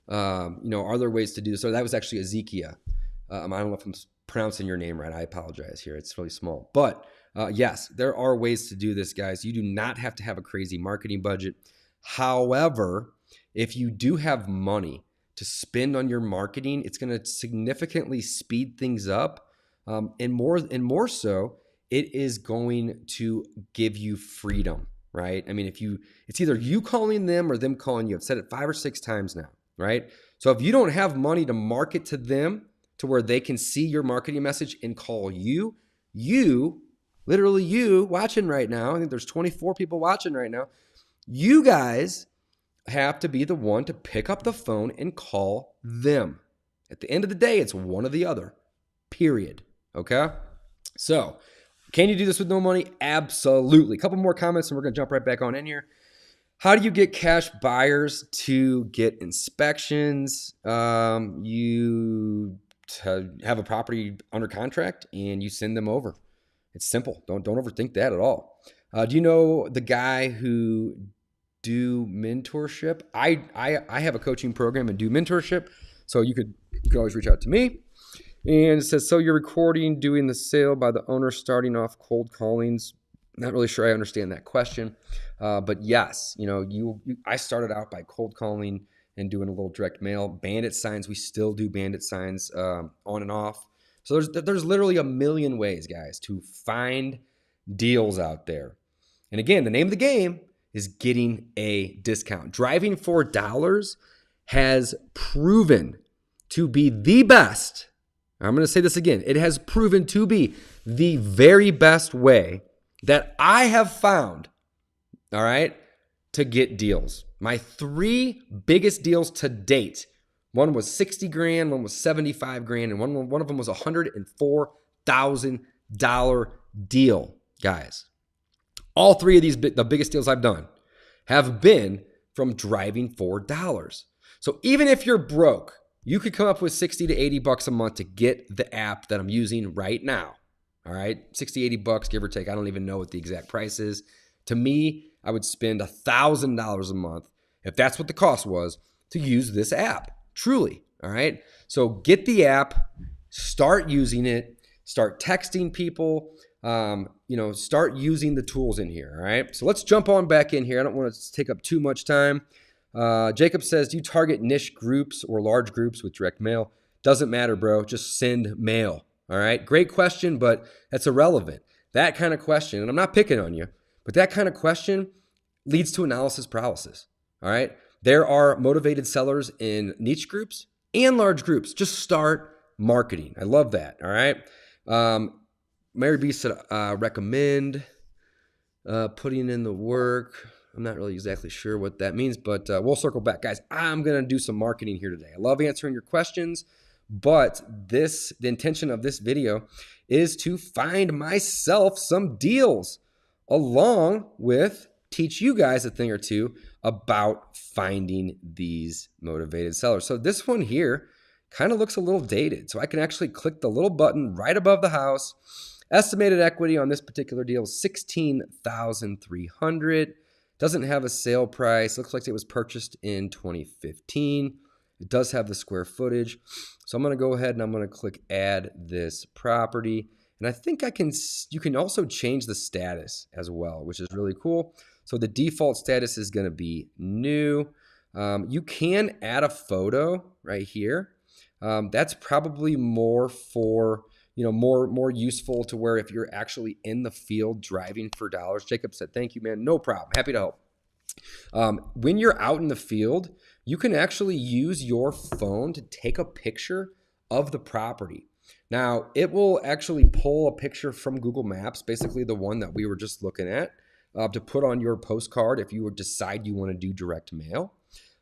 there ways to do this? So that was actually Ezekiel. I don't know if I'm pronouncing your name right. I apologize here. It's really small. But yes, there are ways to do this, guys. You do not have to have a crazy marketing budget. However, if you do have money to spend on your marketing, it's going to significantly speed things up. And more so, it is going to give you freedom, right? I mean, it's either you calling them or them calling you. I've said it 5 or 6 times now, right? So if you don't have money to market to them to where they can see your marketing message and call you, literally you watching right now, I think there's 24 people watching right now, you guys have to be the one to pick up the phone and call them. At the end of the day, it's one or the other, period, okay? So can you do this with no money? Absolutely. A couple more comments and we're going to jump right back on in here. How do you get cash buyers to get inspections? You have a property under contract and you send them over. It's simple. Don't overthink that at all. Do you know the guy who do mentorship? I have a coaching program and do mentorship, so you could always reach out to me. And it says, so you're recording, doing the sale by the owner, starting off cold callings. Not really sure I understand that question, but yes, I started out by cold calling and doing a little direct mail. Bandit signs, we still do bandit signs on and off. So there's literally a million ways, guys, to find deals out there. And again, the name of the game is getting a discount. Driving for dollars has proven to be the best. I'm going to say this again. It has proven to be the very best way that I have found, all right, to get deals. My 3 biggest deals to date. One was 60 grand, one was 75 grand, and one of them was a $104,000 deal, guys. All 3 of these, the biggest deals I've done, have been from driving for dollars. So even if you're broke, you could come up with 60 to 80 bucks a month to get the app that I'm using right now. All right, 60, 80 bucks, give or take. I don't even know what the exact price is. To me, I would spend $1,000 a month, if that's what the cost was, to use this app. Truly, all right? So get the app, start using it, start texting people, start using the tools in here, all right? So let's jump on back in here. I don't want to take up too much time. Jacob says, do you target niche groups or large groups with direct mail? Doesn't matter, bro. Just send mail. All right. Great question, but that's irrelevant. That kind of question, and I'm not picking on you, but that kind of question leads to analysis paralysis. All right. There are motivated sellers in niche groups and large groups. Just start marketing. I love that. All right. Mary B said, recommend putting in the work. I'm not really exactly sure what that means, but we'll circle back. Guys, I'm going to do some marketing here today. I love answering your questions. But the intention of this video is to find myself some deals, along with teach you guys a thing or two about finding these motivated sellers. So this one here kind of looks a little dated. So I can actually click the little button right above the house. Estimated equity on this particular deal is $16,300. Doesn't have a sale price. Looks like it was purchased in 2015. It does have the square footage. So I'm going to go ahead and I'm going to click add this property. And I think you can also change the status as well, which is really cool. So the default status is going to be new. You can add a photo right here. That's probably more for, more useful to where if you're actually in the field driving for dollars. Jacob said, thank you, man. No problem. Happy to help. When you're out in the field, you can actually use your phone to take a picture of the property. Now, it will actually pull a picture from Google Maps, basically the one that we were just looking at, to put on your postcard if you would decide you want to do direct mail.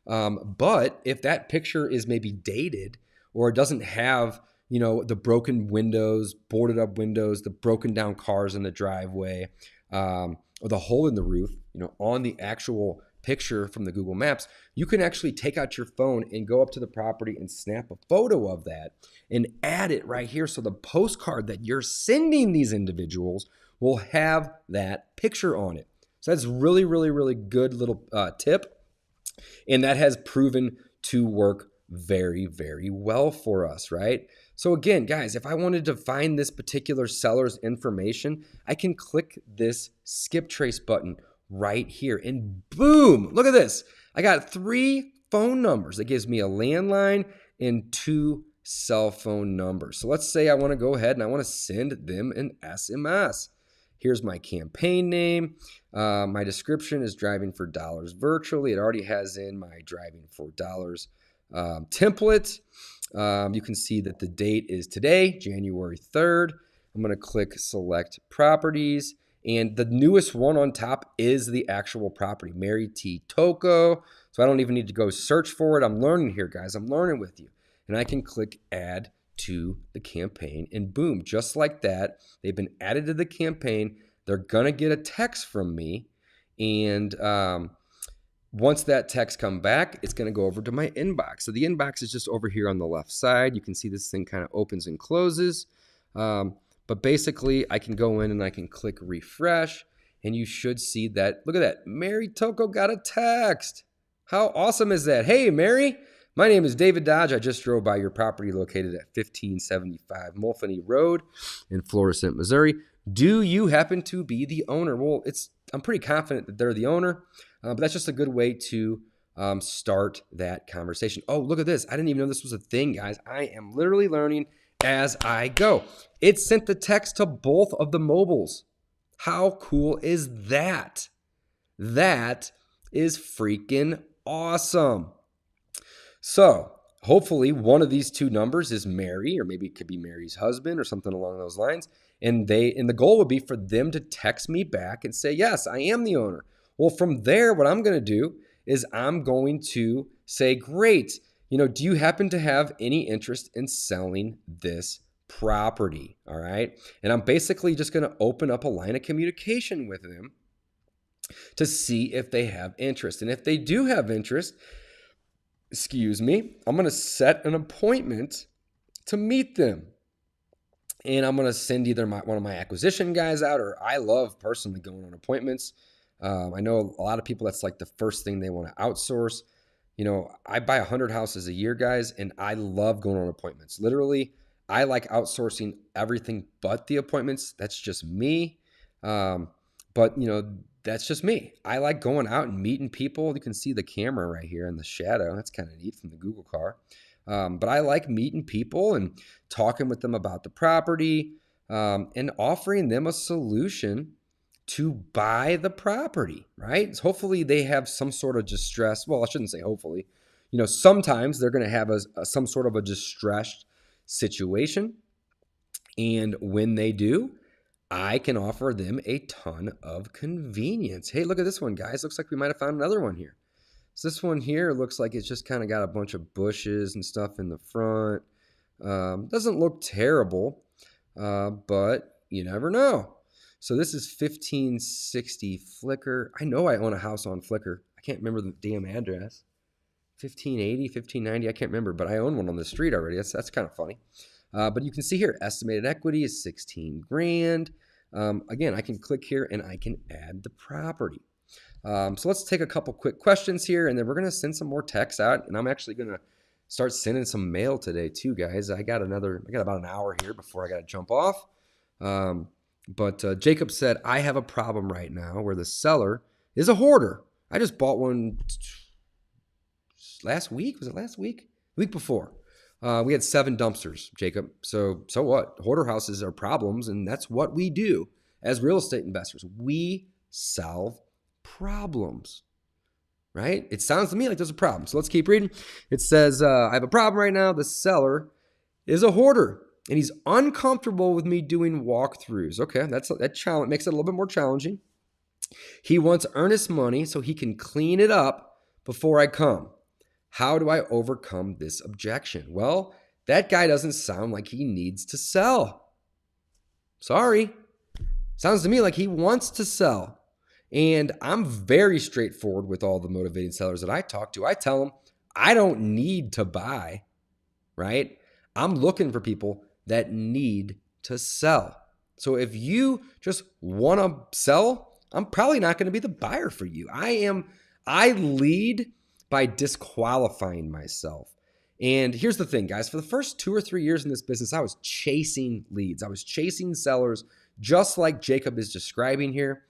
But if that picture is maybe dated or it doesn't have, the broken windows, boarded up windows, the broken down cars in the driveway, or the hole in the roof, on the actual picture from the Google Maps, you can actually take out your phone and go up to the property and snap a photo of that and add it right here. So the postcard that you're sending these individuals will have that picture on it. So that's really, really, really good little tip. And that has proven to work very, very well for us, right? So again, guys, if I wanted to find this particular seller's information, I can click this skip trace button right here and boom, look at this. I got 3 phone numbers. That gives me a landline and 2 cell phone numbers. So let's say I want to go ahead and I want to send them an SMS. Here's my campaign name. My description is driving for dollars virtually. It already has in my driving for dollars template. You can see that the date is today, January 3rd. I'm going to click select properties. And the newest one on top is the actual property, Mary T. Toko. So I don't even need to go search for it. I'm learning here, guys. I'm learning with you. And I can click add to the campaign. And boom, just like that, they've been added to the campaign. They're going to get a text from me. And once that text comes back, it's going to go over to my inbox. So the inbox is just over here on the left side. You can see this thing kind of opens and closes. But basically, I can go in and I can click refresh, and you should see that. Look at that. Mary Toko got a text. How awesome is that? Hey, Mary, my name is David Dodge. I just drove by your property located at 1575 Mulpany Road in Florissant, Missouri. Do you happen to be the owner? Well, I'm pretty confident that they're the owner, but that's just a good way to start that conversation. Oh, look at this. I didn't even know this was a thing, guys. I am literally learning as I go. It sent the text to both of the mobiles. How cool is that? That is freaking awesome. So hopefully one of these two numbers is Mary, or maybe it could be Mary's husband or something along those lines. And the goal would be for them to text me back and say, yes, I am the owner. Well, from there, what I'm going to do is I'm going to say, great, do you happen to have any interest in selling this property? All right. And I'm basically just going to open up a line of communication with them to see if they have interest. And if they do have interest, I'm going to set an appointment to meet them. And I'm going to send either one of my acquisition guys out, or I love personally going on appointments. I know a lot of people, that's like the first thing they want to outsource. I buy 100 houses a year, guys, and I love going on appointments. Literally, I like outsourcing everything but the appointments. That's just me. But that's just me. I like going out and meeting people. You can see the camera right here in the shadow. That's kind of neat from the Google car. But I like meeting people and talking with them about the property and offering them a solution to buy the property, right? Hopefully they have some sort of distress. Well, I shouldn't say hopefully. Sometimes they're going to have some sort of a distressed situation. And when they do, I can offer them a ton of convenience. Hey, look at this one, guys. Looks like we might have found another one here. So this one here looks like it's just kind of got a bunch of bushes and stuff in the front. Doesn't look terrible, but you never know. So this is 1560 Flickr. I know I own a house on Flickr. I can't remember the damn address. 1580, 1590, I can't remember, but I own one on the street already. That's kind of funny. But you can see here, estimated equity is 16 grand. Again, I can click here and I can add the property. So let's take a couple quick questions here, and then we're going to send some more texts out. And I'm actually going to start sending some mail today too, guys. I got about an hour here before I got to jump off. But Jacob said, I have a problem right now where the seller is a hoarder. I just bought one last week. Was it last week? The week before. We had 7 dumpsters, Jacob. So what? Hoarder houses are problems, and that's what we do as real estate investors. We solve problems, right? It sounds to me like there's a problem. So let's keep reading. It says, I have a problem right now. The seller is a hoarder, and he's uncomfortable with me doing walkthroughs. Okay, that makes it a little bit more challenging. He wants earnest money so he can clean it up before I come. How do I overcome this objection? Well, that guy doesn't sound like he needs to sell. Sorry. Sounds to me like he wants to sell. And I'm very straightforward with all the motivating sellers that I talk to. I tell them, I don't need to buy, right? I'm looking for people that need to sell. So if you just want to sell, I'm probably not going to be the buyer for you. I lead by disqualifying myself. And here's the thing, guys. For the first 2 or 3 years in this business, I was chasing leads. I was chasing sellers just like Jacob is describing here.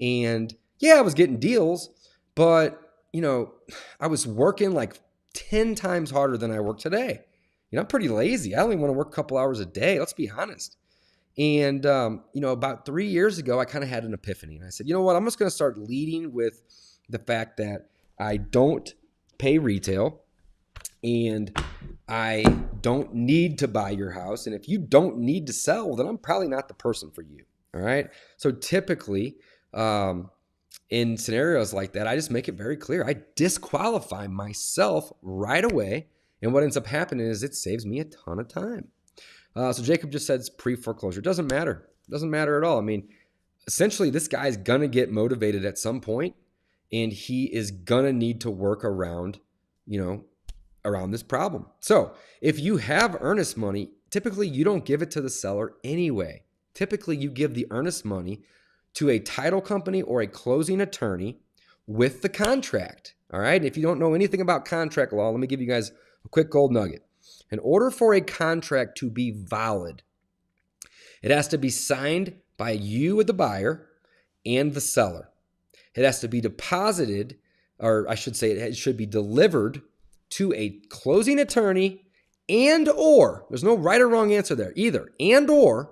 And yeah, I was getting deals, but I was working like 10 times harder than I work today. I'm pretty lazy. I only want to work a couple hours a day. Let's be honest. And, about 3 years ago, I kind of had an epiphany. And I said, you know what? I'm just going to start leading with the fact that I don't pay retail and I don't need to buy your house. And if you don't need to sell, then I'm probably not the person for you. All right. So typically, in scenarios like that, I just make it very clear. I disqualify myself right away. And what ends up happening is it saves me a ton of time. So Jacob just said it's pre-foreclosure. Doesn't matter. Doesn't matter at all. I mean, essentially, this guy's going to get motivated at some point, and he is going to need to work around this problem. So if you have earnest money, typically you don't give it to the seller anyway. Typically, you give the earnest money to a title company or a closing attorney with the contract. All right. And if you don't know anything about contract law, let me give you guys a quick gold nugget. In order for a contract to be valid, it has to be signed by you, the buyer, and the seller. It has to be deposited, or I should say it should be delivered to a closing attorney and or, there's no right or wrong answer there either, and or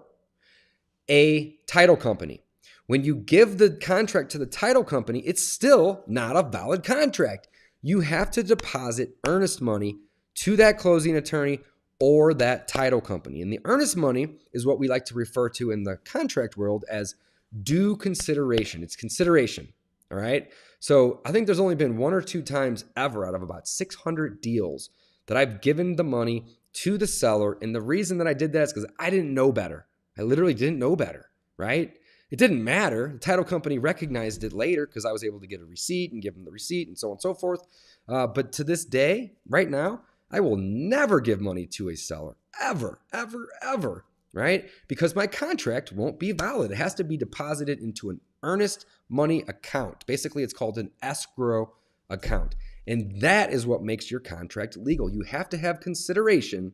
a title company. When you give the contract to the title company, it's still not a valid contract. You have to deposit earnest money to that closing attorney or that title company. And the earnest money is what we like to refer to in the contract world as due consideration. It's consideration, all right? So I think there's only been 1 or 2 times ever out of about 600 deals that I've given the money to the seller. And the reason that I did that is because I didn't know better. I literally didn't know better, right? It didn't matter. The title company recognized it later because I was able to get a receipt and give them the receipt and so on and so forth. But to this day, right now, I will never give money to a seller, ever, ever, ever, right? Because my contract won't be valid. It has to be deposited into an earnest money account. Basically, it's called an escrow account. And that is what makes your contract legal. You have to have consideration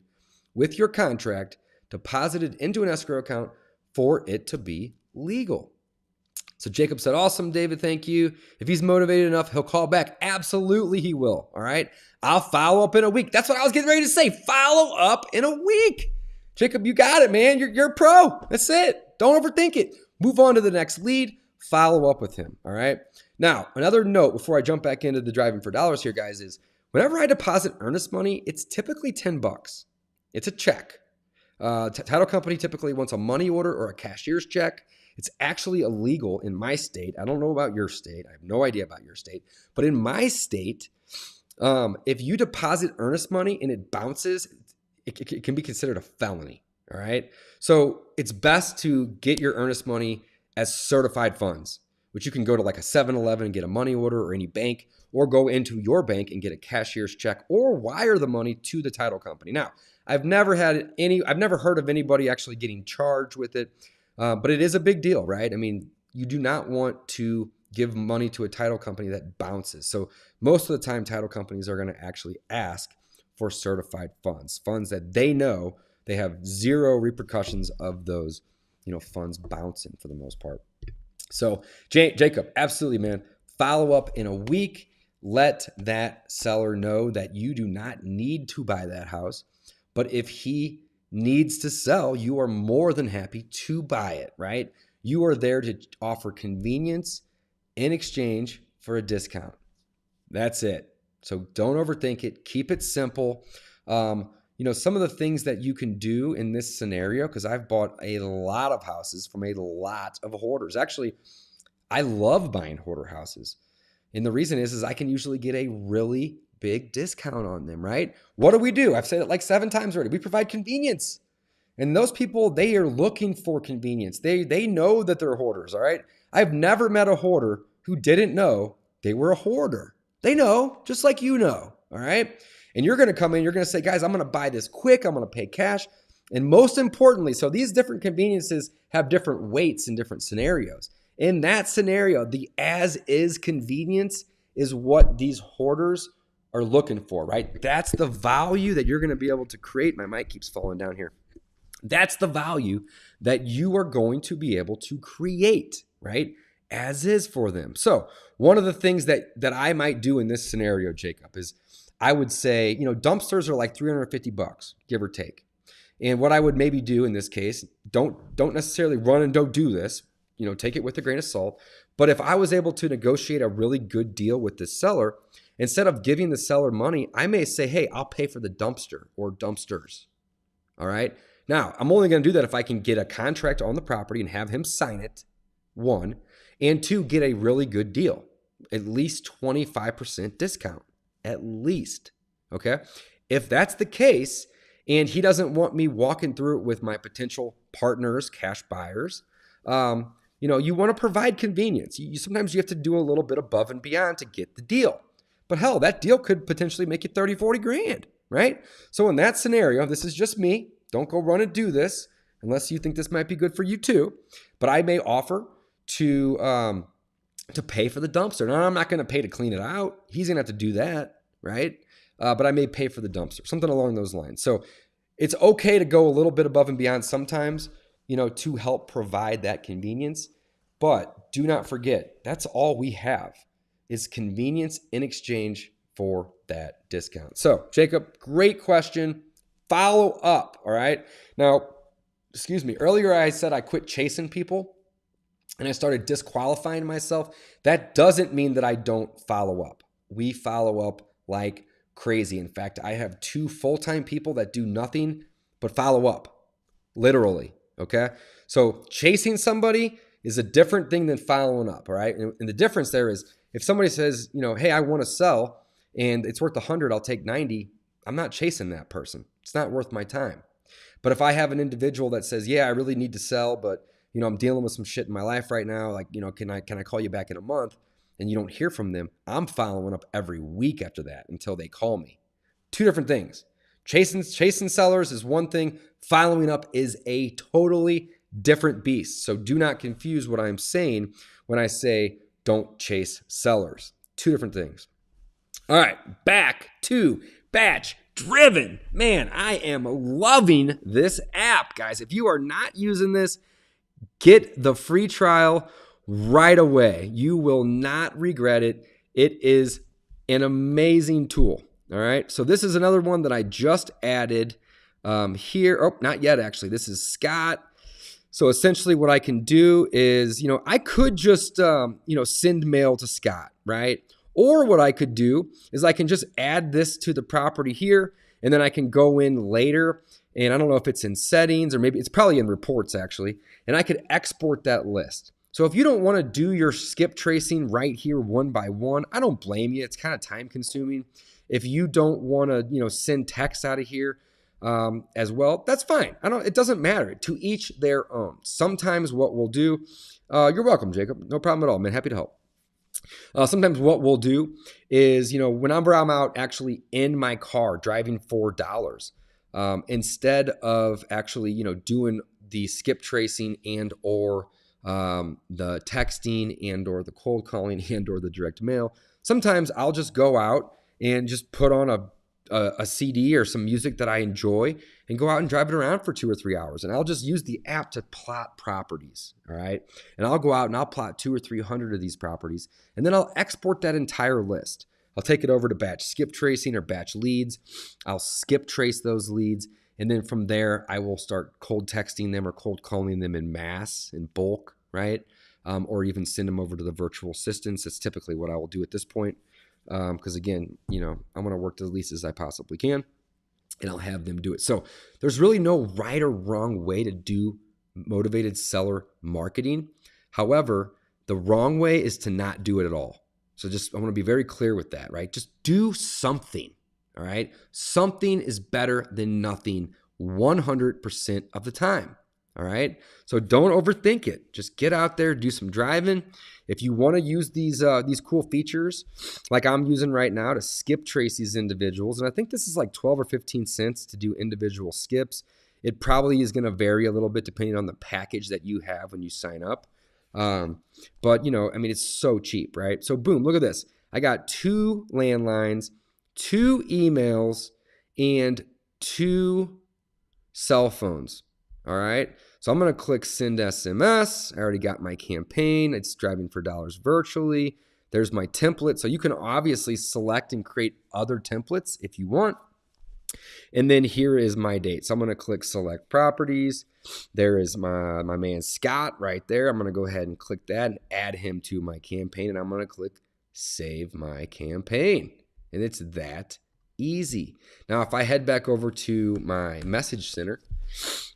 with your contract deposited into an escrow account for it to be legal. So Jacob said, awesome, David, thank you. If he's motivated enough, he'll call back. Absolutely, he will. All right. I'll follow up in a week. That's what I was getting ready to say. Follow up in a week. Jacob, you got it, man. You're a pro. That's it. Don't overthink it. Move on to the next lead. Follow up with him. All right. Now, another note before I jump back into the driving for dollars here, guys, is whenever I deposit earnest money, it's typically $10. It's a check. Title company typically wants a money order or a cashier's check. It's actually illegal in my state. I don't know about your state. I have no idea about your state. But in my state, if you deposit earnest money and it bounces, it can be considered a felony. All right. So it's best to get your earnest money as certified funds, which you can go to like a 7-Eleven and get a money order or any bank, or go into your bank and get a cashier's check or wire the money to the title company. Now, I've never heard of anybody actually getting charged with it, but it is a big deal, right? I mean, you do not want to give money to a title company that bounces. So most of the time, title companies are going to actually ask for certified funds that they know they have zero repercussions of those, funds bouncing for the most part. So Jacob, absolutely, man. Follow up in a week. Let that seller know that you do not need to buy that house. But if he needs to sell, you are more than happy to buy it, right? You are there to offer convenience in exchange for a discount. That's it. So don't overthink it. Keep it simple. Some of the things that you can do in this scenario, because I've bought a lot of houses from a lot of hoarders. Actually, I love buying hoarder houses. And the reason is I can usually get a really big discount on them, right? What do? I've said it like 7 times already. We provide convenience. And those people, they are looking for convenience. They know that they're hoarders, all right? I've never met a hoarder who didn't know they were a hoarder. They know, just like you know, all right? And you're going to come in, you're going to say, guys, I'm going to buy this quick. I'm going to pay cash. And most importantly, so these different conveniences have different weights in different scenarios. In that scenario, the as-is convenience is what these hoarders are looking for, right? That's the value that you're going to be able to create. My mic keeps falling down here. That's the value that you are going to be able to create, right? As is for them. So one of the things that I might do in this scenario, Jacob, is I would say, dumpsters are like $350, give or take. And what I would maybe do in this case, don't necessarily run and don't do this, take it with a grain of salt. But if I was able to negotiate a really good deal with the seller, instead of giving the seller money, I may say, hey, I'll pay for the dumpster or dumpsters. All right. Now, I'm only going to do that if I can get a contract on the property and have him sign it, 1, and 2, get a really good deal, at least 25% discount, at least. Okay. If that's the case, and he doesn't want me walking through it with my potential partners, cash buyers, you want to provide convenience. Sometimes you have to do a little bit above and beyond to get the deal. But hell, that deal could potentially make you 30, 40 grand, right? So in that scenario, this is just me. Don't go run and do this unless you think this might be good for you too. But I may offer to pay for the dumpster. Now, I'm not going to pay to clean it out. He's going to have to do that, right? But I may pay for the dumpster, something along those lines. So it's okay to go a little bit above and beyond sometimes, to help provide that convenience. But do not forget, that's all we have is convenience in exchange for that discount. So, Jacob, great question. Follow up, all right? Now, earlier I said I quit chasing people and I started disqualifying myself. That doesn't mean that I don't follow up. We follow up like crazy. In fact, I have 2 full-time people that do nothing but follow up, literally, okay? So chasing somebody is a different thing than following up, all right? And the difference there is if somebody says, hey, I want to sell and it's worth 100, I'll take 90, I'm not chasing that person. It's not worth my time. But if I have an individual that says, yeah, I really need to sell, but I'm dealing with some shit in my life right now, like, can I call you back in a month? And you don't hear from them, I'm following up every week after that until they call me. 2 different things. Chasing sellers is one thing. Following up is a totally different beast. So do not confuse what I'm saying when I say don't chase sellers. 2 different things. All right, back to batch driven. Man, I am loving this app, guys. If you are not using this, get the free trial right away. You will not regret it. It is an amazing tool. All right. So this is another one that I just added here. Oh, not yet, actually. This is Scott. So essentially what I can do is, I could just, send mail to Scott, right? Or what I could do is I can just add this to the property here, and then I can go in later, and I don't know if it's in settings or maybe it's probably in reports actually, and I could export that list. So if you don't want to do your skip tracing right here one by one, I don't blame you. It's kind of time consuming. If you don't want to, send text out of here as well, that's fine. It doesn't matter. To each their own. Sometimes what we'll do, you're welcome, Jacob. No problem at all, man. Happy to help. Sometimes what we'll do is, whenever I'm out actually in my car driving $4, instead of actually, doing the skip tracing and or the texting and or the cold calling and or the direct mail, sometimes I'll just go out and just put on a CD or some music that I enjoy and go out and drive it around for 2 or 3 hours. And I'll just use the app to plot properties, all right? And I'll go out and I'll plot 200 or 300 of these properties, and then I'll export that entire list. I'll take it over to batch skip tracing or batch leads. I'll skip trace those leads, and then from there, I will start cold texting them or cold calling them in mass, in bulk, right? Or even send them over to the virtual assistants. That's typically what I will do at this point. Because again, I want to work the least as I possibly can, and I'll have them do it. So there's really no right or wrong way to do motivated seller marketing. However, the wrong way is to not do it at all. So I want to be very clear with that, right? Just do something, all right? Something is better than nothing 100% of the time, all right? So don't overthink it. Just get out there, do some driving. If you want to use these cool features like I'm using right now to skip trace these individuals, and I think this is like 12 or 15 cents to do individual skips. It probably is going to vary a little bit depending on the package that you have when you sign up. But it's so cheap, right? So boom, look at this. I got 2 landlines, 2 emails, and 2 cell phones. All right. So I'm going to click send SMS. I already got my campaign. It's driving for dollars virtually. There's my template. So you can obviously select and create other templates if you want. And then here is my date. So I'm going to click select properties. There is my man Scott right there. I'm going to go ahead and click that and add him to my campaign. And I'm going to click save my campaign. And it's that easy. Now, if I head back over to my message center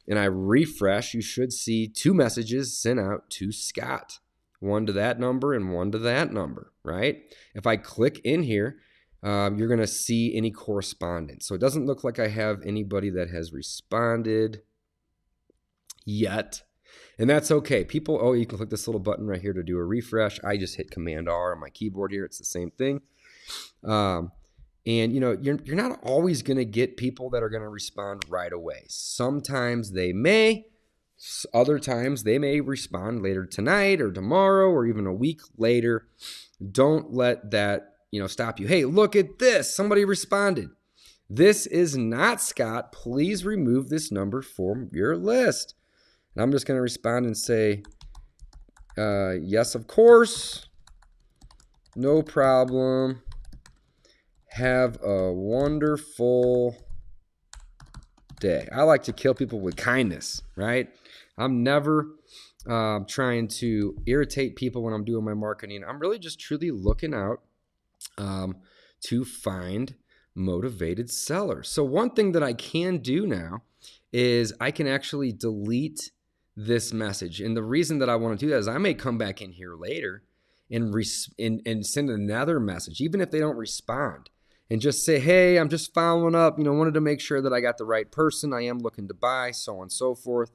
and I refresh, you should see 2 messages sent out to Scott. One to that number and one to that number, right? If I click in here, you're going to see any correspondence. So it doesn't look like I have anybody that has responded yet. And that's okay. You can click this little button right here to do a refresh. I just hit Command R on my keyboard here. It's the same thing. And you're not always going to get people that are going to respond right away. Sometimes they may, other times they may respond later tonight or tomorrow or even a week later. Don't let that, stop you. Hey, look at this. Somebody responded. This is not Scott. Please remove this number from your list. And I'm just going to respond and say, yes, of course. No problem. Have a wonderful day. I like to kill people with kindness, right? I'm never trying to irritate people when I'm doing my marketing. I'm really just truly looking out to find motivated sellers. So one thing that I can do now is I can actually delete this message. And the reason that I want to do that is I may come back in here later and send another message, even if they don't respond, and just say, hey, I'm just following up, wanted to make sure that I got the right person. I am looking to buy, so on and so forth.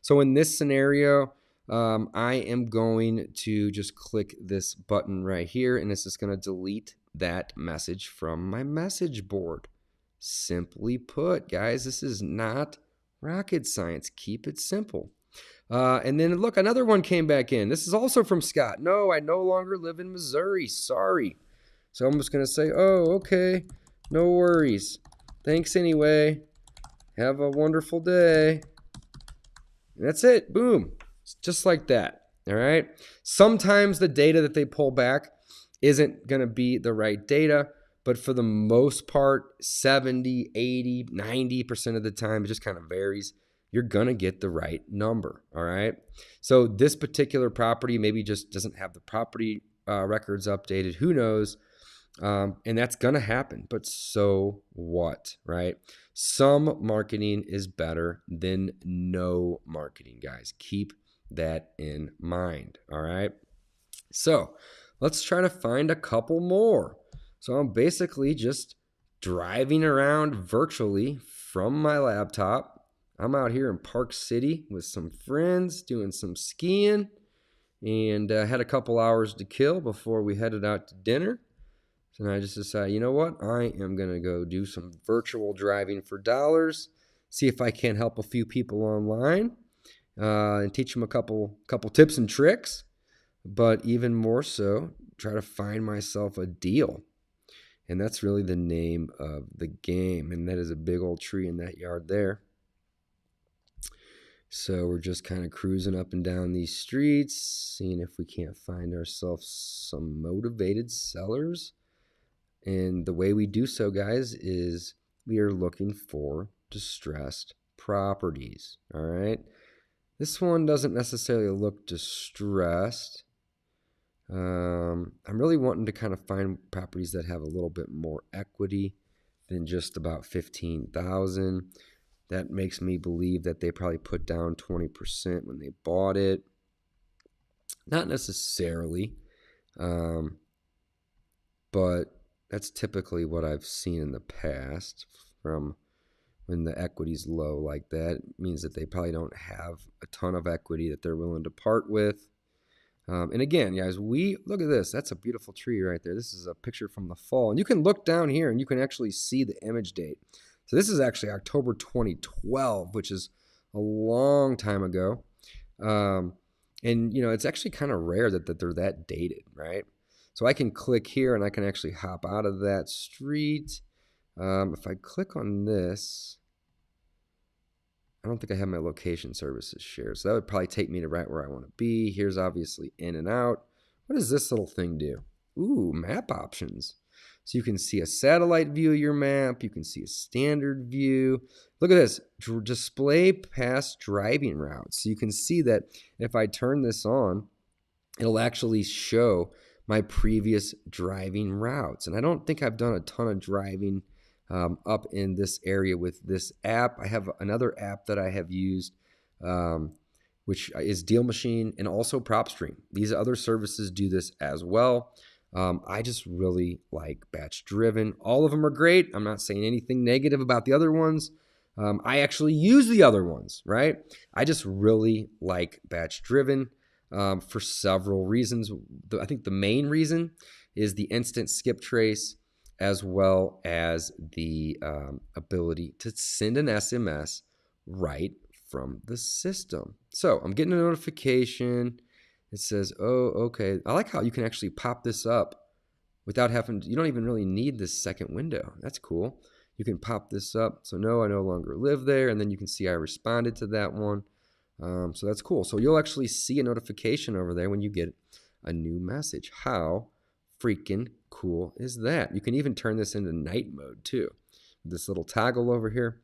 So in this scenario, I am going to just click this button right here, and this is going to delete that message from my message board. Simply put, guys, this is not rocket science. Keep it simple. And then look, another one came back in. This is also from Scott. No, I no longer live in Missouri. Sorry. So I'm just going to say, oh, okay, no worries. Thanks anyway. Have a wonderful day. And that's it. Boom. It's just like that. All right. Sometimes the data that they pull back isn't going to be the right data, but for the most part, 70, 80, 90% of the time, it just kind of varies. You're going to get the right number. All right. So this particular property maybe just doesn't have the property records updated. Who knows? And that's going to happen, but so what, right? Some marketing is better than no marketing, guys. Keep that in mind, all right? So let's try to find a couple more. So I'm basically just driving around virtually from my laptop. I'm out here in Park City with some friends doing some skiing, and had a couple hours to kill before we headed out to dinner. So I just decided, you know what? I am going to go do some virtual driving for dollars, see if I can help a few people online, and teach them a couple tips and tricks, but even more so, try to find myself a deal. And that's really the name of the game. And that is a big old tree in that yard there. So we're just kind of cruising up and down these streets, seeing if we can't find ourselves some motivated sellers. And the way we do so, guys, is we are looking for distressed properties, all right? This one doesn't necessarily look distressed. I'm really wanting to kind of find properties that have a little bit more equity than just about $15,000. That makes me believe that they probably put down 20% when they bought it. Not necessarily, but that's typically what I've seen in the past. From when the equity's low like that, it means that they probably don't have a ton of equity that they're willing to part with. And again, guys, look at this. That's a beautiful tree right there. This is a picture from the fall. And you can look down here and you can actually see the image date. So this is actually October 2012, which is a long time ago. And, it's actually kind of rare that they're that dated, right? So I can click here and I can actually hop out of that street. If I click on this, I don't think I have my location services shared. So that would probably take me to right where I want to be. Here's obviously in and out. What does this little thing do? Ooh, map options. So you can see a satellite view of your map. You can see a standard view. Look at this, display past driving routes. So you can see that if I turn this on, it'll actually show my previous driving routes. And I don't think I've done a ton of driving up in this area with this app. I have another app that I have used, which is Deal Machine and also PropStream. These other services do this as well. I just really like batch driven. All of them are great. I'm not saying anything negative about the other ones. I actually use the other ones, right? I just really like batch driven. For several reasons. I think the main reason is the instant skip trace, as well as the ability to send an SMS right from the system. So I'm getting a notification. It says, oh, okay. I like how you can actually pop this up without you don't even really need this second window. That's cool. You can pop this up. So no, I no longer live there. And then you can see I responded to that one. So that's cool. So you'll actually see a notification over there when you get a new message. How freaking cool is that? You can even turn this into night mode too. This little toggle over here.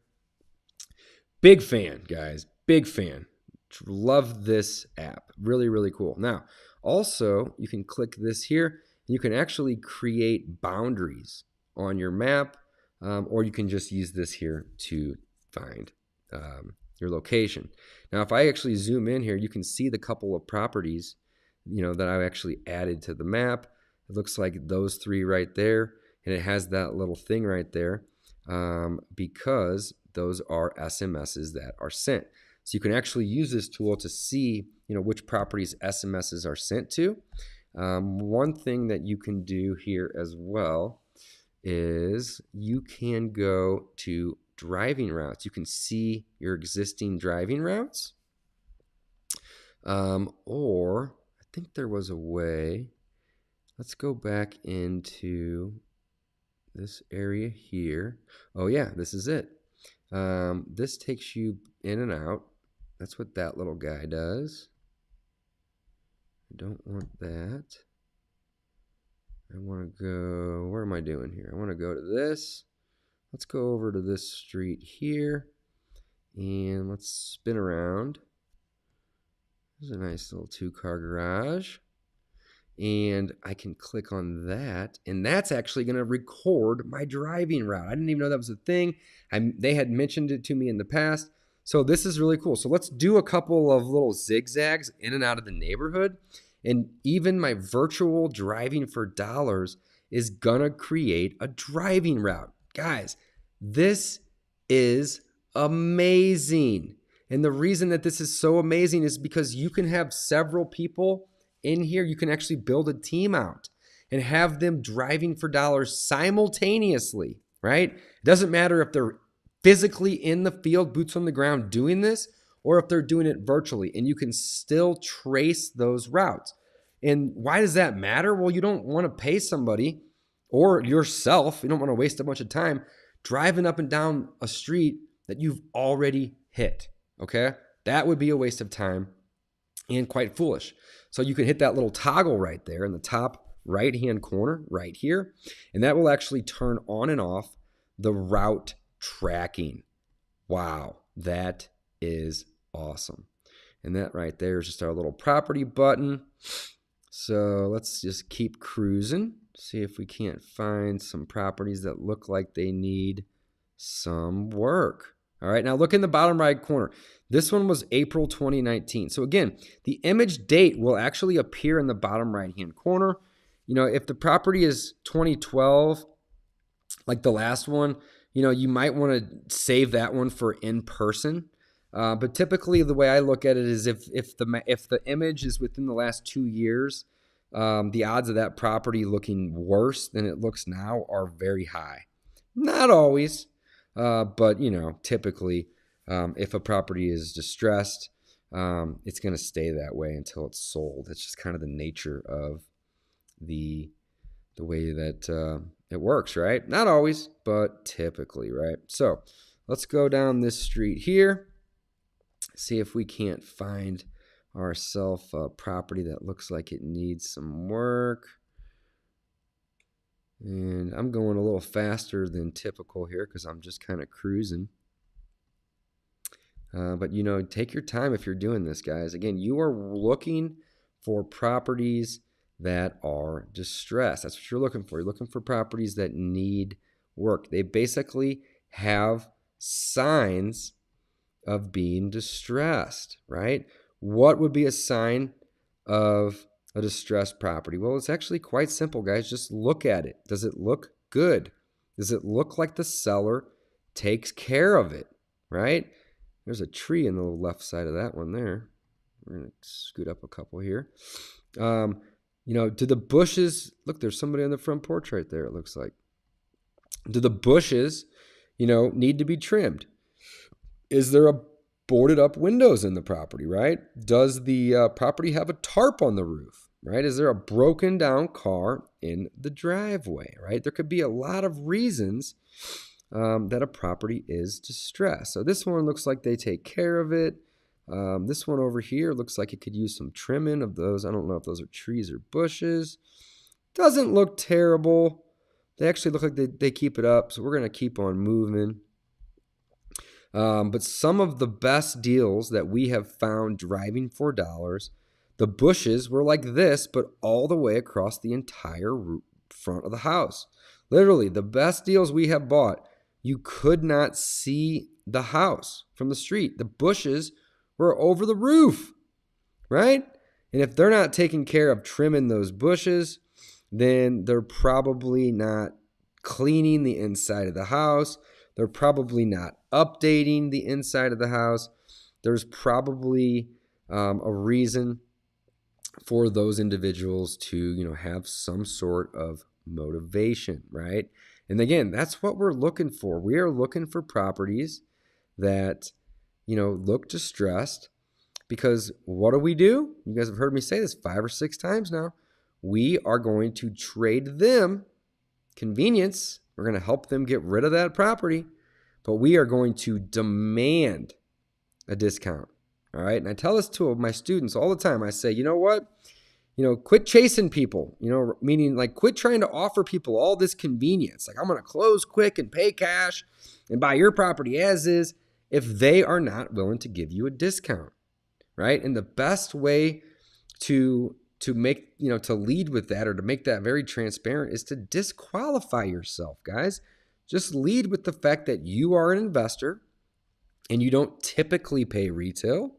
Big fan, guys. Big fan. Love this app. Really, really cool. Now, also, you can click this here. You can actually create boundaries on your map, or you can just use this here to find your location. Now, if I actually zoom in here, you can see the couple of properties, that I actually added to the map. It looks like those 3 right there, and it has that little thing right there because those are SMSs that are sent. So you can actually use this tool to see, which properties SMSs are sent to. One thing that you can do here as well is you can go to driving routes. You can see your existing driving routes. Or I think there was a way. Let's go back into this area here. Oh yeah, this is it. This takes you in and out. That's what that little guy does. I don't want that. I want to go, where am I doing here? I want to go to this. Let's go over to this street here. And let's spin around. There's a nice little 2-car garage. And I can click on that, and that's actually going to record my driving route. I didn't even know that was a thing. They had mentioned it to me in the past. So this is really cool. So let's do a couple of little zigzags in and out of the neighborhood. And even my virtual driving for dollars is going to create a driving route. Guys, this is amazing. And the reason that this is so amazing is because you can have several people in here. You can actually build a team out and have them driving for dollars simultaneously, right? It doesn't matter if they're physically in the field, boots on the ground doing this, or if they're doing it virtually, and you can still trace those routes. And why does that matter? Well, you don't want to pay somebody or yourself. You don't want to waste a bunch of time driving up and down a street that you've already hit, okay? That would be a waste of time and quite foolish. So you can hit that little toggle right there in the top right-hand corner right here, and that will actually turn on and off the route tracking. Wow, that is awesome. And that right there is just our little property button. So let's just keep cruising, see if we can't find some properties that look like they need some work. All right, now look in the bottom right corner. This one was April 2019. So again, the image date will actually appear in the bottom right-hand corner. If the property is 2012, like the last one, you might want to save that one for in person. But typically, the way I look at it is if the image is within the last 2 years, the odds of that property looking worse than it looks now are very high. Not always. But, typically, if a property is distressed, it's going to stay that way until it's sold. It's just kind of the nature of the way that it works, right? Not always, but typically, right? So let's go down this street here, see if we can't find ourselves a property that looks like it needs some work. And I'm going a little faster than typical here because I'm just kind of cruising. But, take your time if you're doing this, guys. Again, you are looking for properties that are distressed. That's what you're looking for. You're looking for properties that need work. They basically have signs of being distressed, right? What would be a sign of a distressed property? Well, it's actually quite simple, guys. Just look at it. Does it look good? Does it look like the seller takes care of it, right? There's a tree in the left side of that one there. We're going to scoot up a couple here. Do the bushes, look, there's somebody on the front porch right there, it looks like. Do the bushes, need to be trimmed? Is there a boarded up windows in the property, right? Does the property have a tarp on the roof, right? Is there a broken down car in the driveway, right? There could be a lot of reasons that a property is distressed. So this one looks like they take care of it. This one over here looks like it could use some trimming of those. I don't know if those are trees or bushes. Doesn't look terrible. They actually look like they keep it up, so we're going to keep on moving. But some of the best deals that we have found driving for dollars, the bushes were like this, but all the way across the entire front of the house. Literally, the best deals we have bought, you could not see the house from the street. The bushes were over the roof, right? And if they're not taking care of trimming those bushes, then they're probably not cleaning the inside of the house. They're probably not updating the inside of the house. There's probably a reason for those individuals to, have some sort of motivation, right? And again, that's what we're looking for. We are looking for properties that, look distressed, because what do? You guys have heard me say this 5 or 6 times now. We are going to trade them convenience. We're going to help them get rid of that property, but we are going to demand a discount. All right. And I tell this to my students all the time. I say, you know what? Quit chasing people, meaning like quit trying to offer people all this convenience. Like, I'm going to close quick and pay cash and buy your property as is, if they are not willing to give you a discount. Right. And the best way to make, to lead with that, or to make that very transparent, is to disqualify yourself, guys. Just lead with the fact that you are an investor and you don't typically pay retail,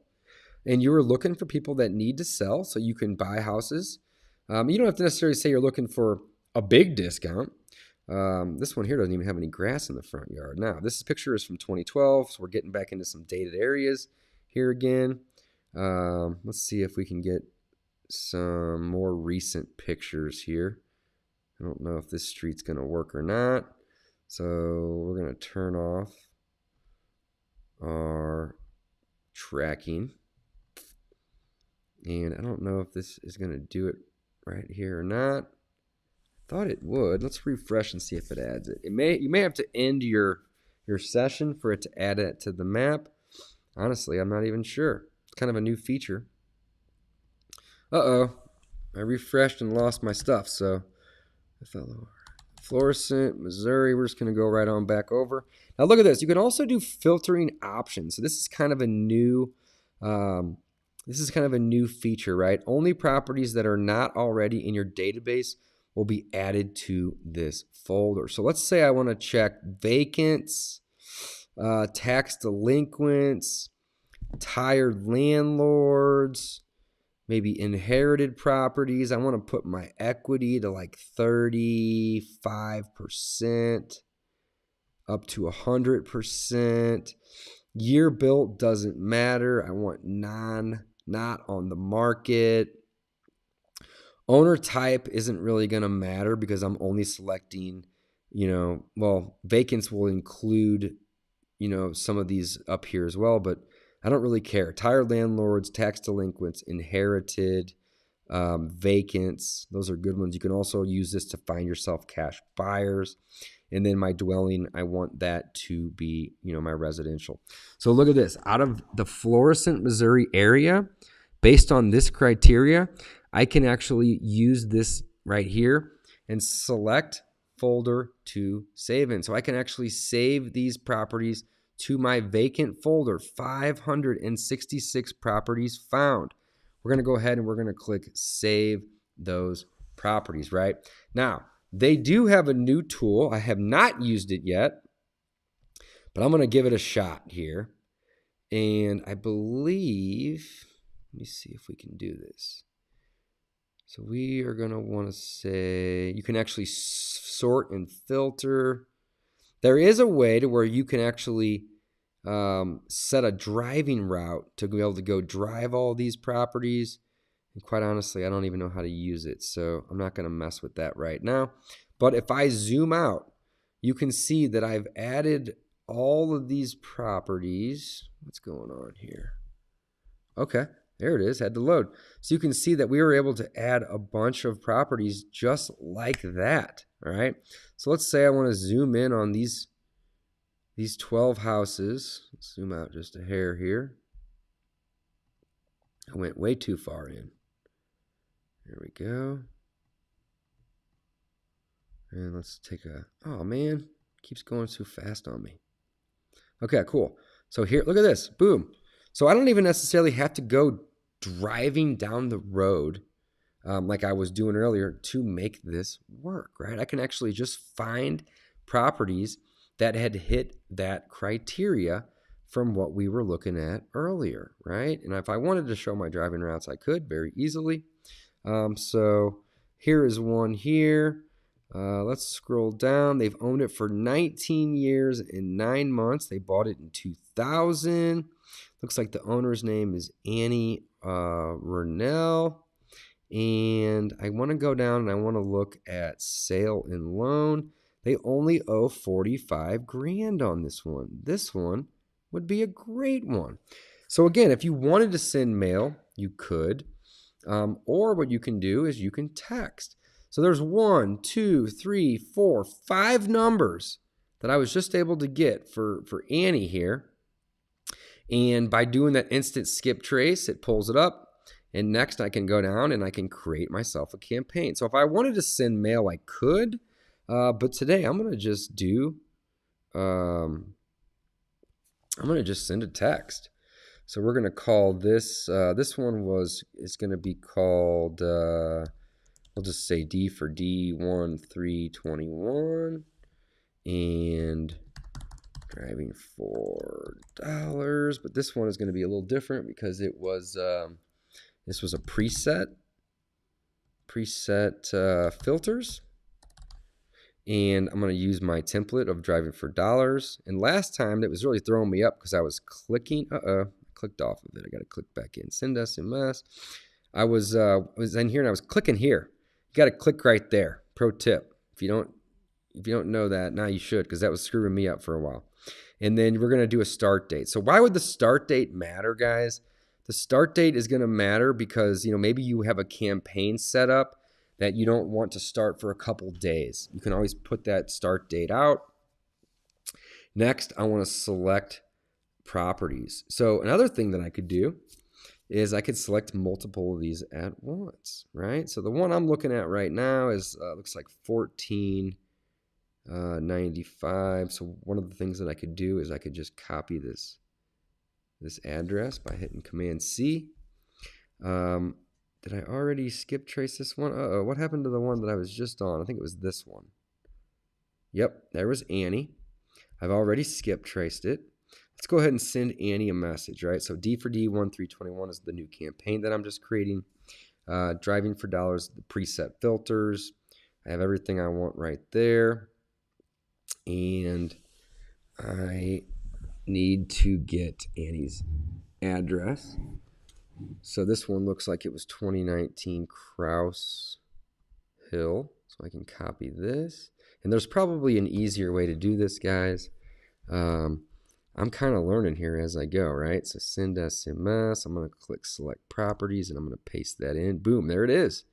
and you are looking for people that need to sell so you can buy houses. You don't have to necessarily say you're looking for a big discount. This one here doesn't even have any grass in the front yard. Now, this picture is from 2012, so we're getting back into some dated areas here again. Let's see if we can get some more recent pictures here. I don't know if this street's going to work or not. So we're going to turn off our tracking. And I don't know if this is going to do it right here or not. Thought it would. Let's refresh and see if it adds it. You may have to end your session for it to add it to the map. Honestly, I'm not even sure. It's kind of a new feature. Uh-oh. I refreshed and lost my stuff, so I fell over. Florissant, Missouri. We're just going to go right on back over. Now look at this. You can also do filtering options. So this is kind of a new feature, right? Only properties that are not already in your database will be added to this folder. So let's say I want to check vacants, tax delinquents, tired landlords, maybe inherited properties. I want to put my equity to like 35% up to 100%. Year built doesn't matter. I want not on the market. Owner type isn't really going to matter because I'm only selecting, vacants will include, some of these up here as well, but I don't really care. Tired landlords, tax delinquents, inherited, vacants. Those are good ones. You can also use this to find yourself cash buyers. And then my dwelling, I want that to be, my residential. So look at this. Out of the Florissant, Missouri area, based on this criteria, I can actually use this right here and select folder to save in. So I can actually save these properties to my vacant folder. 566 properties found. We're going to go ahead and we're going to click save those properties, right? Now, they do have a new tool. I have not used it yet, but I'm going to give it a shot here. And I believe, let me see if we can do this. So we are going to want to say, you can actually sort and filter. There is a way to where you can actually set a driving route to be able to go drive all these properties. And quite honestly, I don't even know how to use it, so I'm not going to mess with that right now. But if I zoom out, you can see that I've added all of these properties. What's going on here? Okay, there it is. Had to load. So you can see that we were able to add a bunch of properties just like that. All right. So let's say I want to zoom in on these 12 houses. Let's zoom out just a hair here. I went way too far in. There we go. And let's take a, oh man, keeps going too fast on me. Okay, cool. So here, look at this, boom. So I don't even necessarily have to go driving down the road like I was doing earlier to make this work, right? I can actually just find properties that had hit that criteria from what we were looking at earlier, right? And if I wanted to show my driving routes, I could very easily. So here is one here. Let's scroll down. They've owned it for 19 years and 9 months. They bought it in 2000. Looks like the owner's name is Annie Rennell. And I want to go down and I want to look at sale and loan. They only owe 45 grand on this one. This one would be a great one. So again, if you wanted to send mail, you could. Or what you can do is you can text. So there's 1, 2, 3, 4, 5 numbers that I was just able to get for Annie here. And by doing that instant skip trace, it pulls it up. And next I can go down and I can create myself a campaign. So if I wanted to send mail, I could. But today I'm going to just do, I'm going to just send a text. So we're going to call this, this one it's going to be called, we'll just say D for D1321 and driving $4. But this one is going to be a little different because it was, this was a preset filters. And I'm going to use my template of driving for dollars. And last time that was really throwing me up because I was clicking, clicked off of it. I got to click back in, send SMS. I was in here and I was clicking here. You got to click right there. Pro tip. If you don't know that, now you should, because that was screwing me up for a while. And then we're going to do a start date. So why would the start date matter, guys? The start date is going to matter because, maybe you have a campaign set up that you don't want to start for a couple days. You can always put that start date out. Next, I want to select properties. So another thing that I could do is I could select multiple of these at once, right? So the one I'm looking at right now is looks like 1495. So one of the things that I could do is I could just copy this address by hitting Command C. Did I already skip trace this one? Uh-oh, what happened to the one that I was just on? I think it was this one. Yep, there was Annie. I've already skip traced it. Let's go ahead and send Annie a message, right? So D for D1321 is the new campaign that I'm just creating. Driving for dollars, the preset filters. I have everything I want right there. And I need to get Annie's address. So this one looks like it was 2019 Kraus Hill. So I can copy this. And there's probably an easier way to do this, guys. I'm kind of learning here as I go, right? So send SMS. I'm going to click select properties and I'm going to paste that in. Boom, there it is.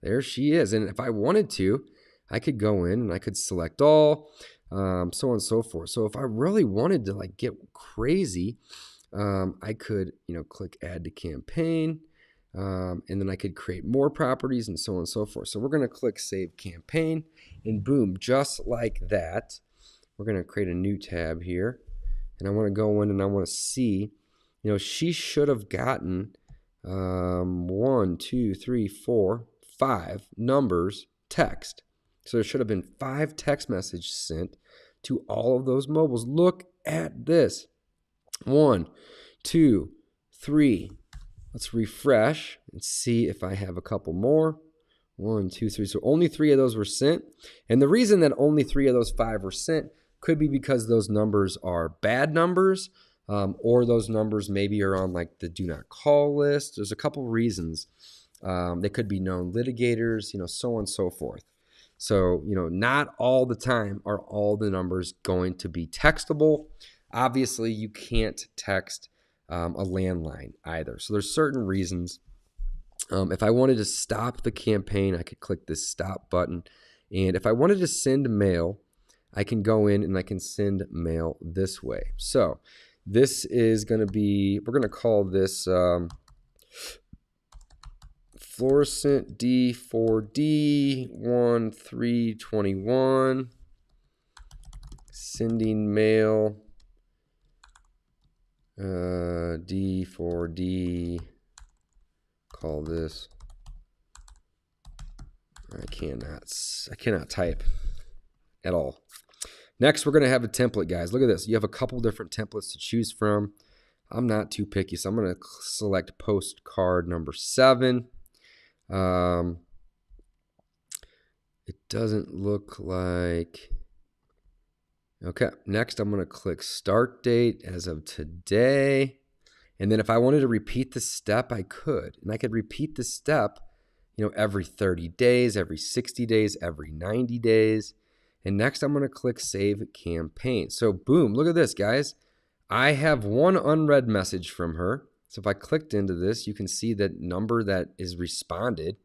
There she is. And if I wanted to, I could go in and I could select all, so on and so forth. So if I really wanted to get crazy, I could, click add to campaign, and then I could create more properties and so on and so forth. So we're going to click save campaign and boom, just like that, we're going to create a new tab here. And I want to go in and I want to see, she should have gotten 1, 2, 3, 4, 5 numbers text. So there should have been 5 text messages sent to all of those mobiles. Look at this. 1, 2, 3. Let's refresh and see if I have a couple more. 1, 2, 3. So only 3 of those were sent. And the reason that only 3 of those 5 were sent could be because those numbers are bad numbers, or those numbers maybe are on the do not call list. There's a couple reasons. They could be known litigators, so on and so forth. So, not all the time are all the numbers going to be textable. Obviously, you can't text a landline either. So there's certain reasons. If I wanted to stop the campaign, I could click this stop button. And if I wanted to send mail, I can go in and I can send mail this way. So this is going to be, we're going to call this Fluorescent D4D 1321. Sending mail. D4D. Call this. I cannot type at all. Next, we're going to have a template, guys. Look at this. You have a couple different templates to choose from. I'm not too picky, so I'm going to select postcard number 7. It doesn't look like... Okay, next I'm going to click start date as of today. And then if I wanted to repeat the step, I could. And I could repeat the step, every 30 days, every 60 days, every 90 days. And next I'm going to click save campaign. So boom, look at this, guys. I have one unread message from her. So if I clicked into this, you can see that number that is responded,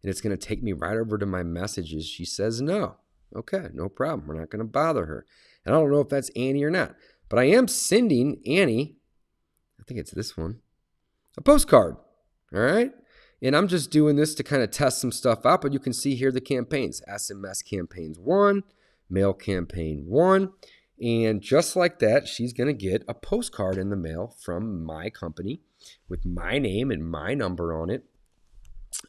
and it's going to take me right over to my messages. She says no. Okay, no problem. We're not going to bother her. And I don't know if that's Annie or not, but I am sending Annie, I think it's this one, a postcard. All right. And I'm just doing this to kind of test some stuff out, but you can see here the campaigns: SMS campaigns 1, mail campaign 1. And just like that, she's going to get a postcard in the mail from my company with my name and my number on it.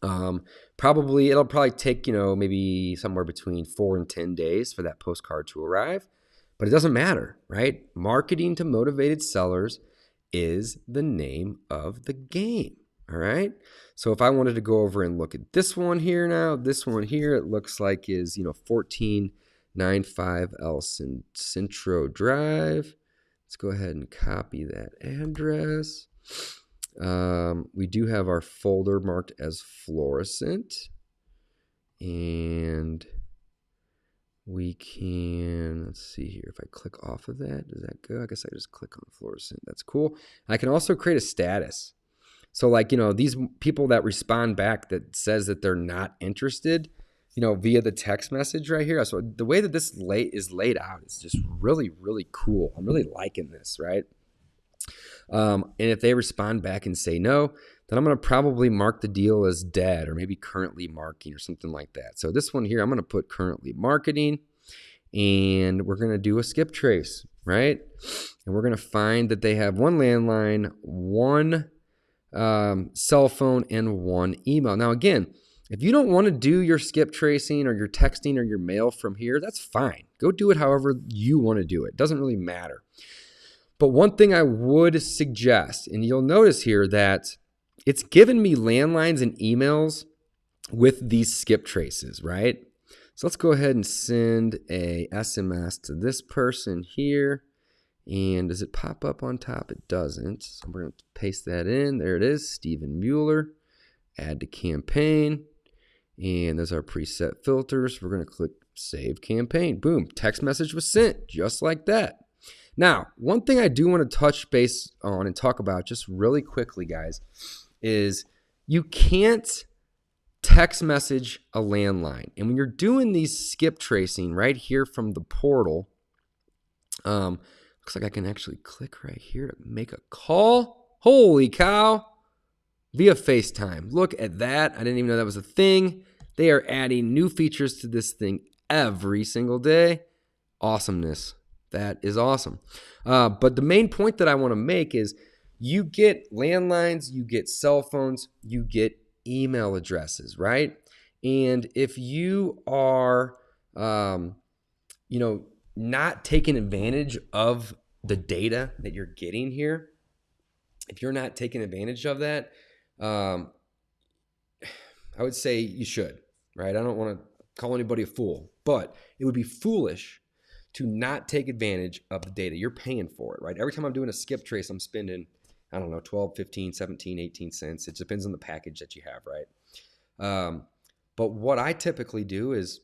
It'll probably take, maybe somewhere between 4 and 10 days for that postcard to arrive, but it doesn't matter, right? Marketing to motivated sellers is the name of the game. All right. So if I wanted to go over and look at this one here now, this one here, it looks like is, 1495 El Centro Drive. Let's go ahead and copy that address. We do have our folder marked as fluorescent, and we can, let's see here, if I click off of that, does that go? I guess I just click on fluorescent. That's cool. I can also create a status. So like, these people that respond back that says that they're not interested, via the text message right here. So the way that this is laid out is just really, really cool. I'm really liking this, right? And if they respond back and say no, then I'm going to probably mark the deal as dead, or maybe currently marketing or something like that. So this one here, I'm going to put currently marketing, and we're going to do a skip trace, right? And we're going to find that they have one landline, one cell phone, and one email. Now, again, if you don't want to do your skip tracing or your texting or your mail from here, that's fine. Go do it however you want to do it. It doesn't really matter. But one thing I would suggest, and you'll notice here that it's given me landlines and emails with these skip traces, right? So let's go ahead and send a SMS to this person here. And does it pop up on top? It doesn't. So we're going to paste that in. There it is, Stephen Mueller. Add to campaign. And there's our preset filters. We're going to click save campaign. Boom, text message was sent just like that. Now, one thing I do want to touch base on and talk about just really quickly, guys, is you can't text message a landline. And when you're doing these skip tracing right here from the portal, looks like I can actually click right here to make a call. Holy cow. Via FaceTime. Look at that. I didn't even know that was a thing. They are adding new features to this thing every single day. Awesomeness. That is awesome. But the main point that I want to make is you get landlines, you get cell phones, you get email addresses, right? And if you are, not taking advantage of the data that you're getting here, if you're not taking advantage of that, I would say you should, right? I don't want to call anybody a fool, but it would be foolish to not take advantage of the data. You're paying for it, right? Every time I'm doing a skip trace, I'm spending, 12, 15, 17, 18 cents. It depends on the package that you have, right? But what I typically do is,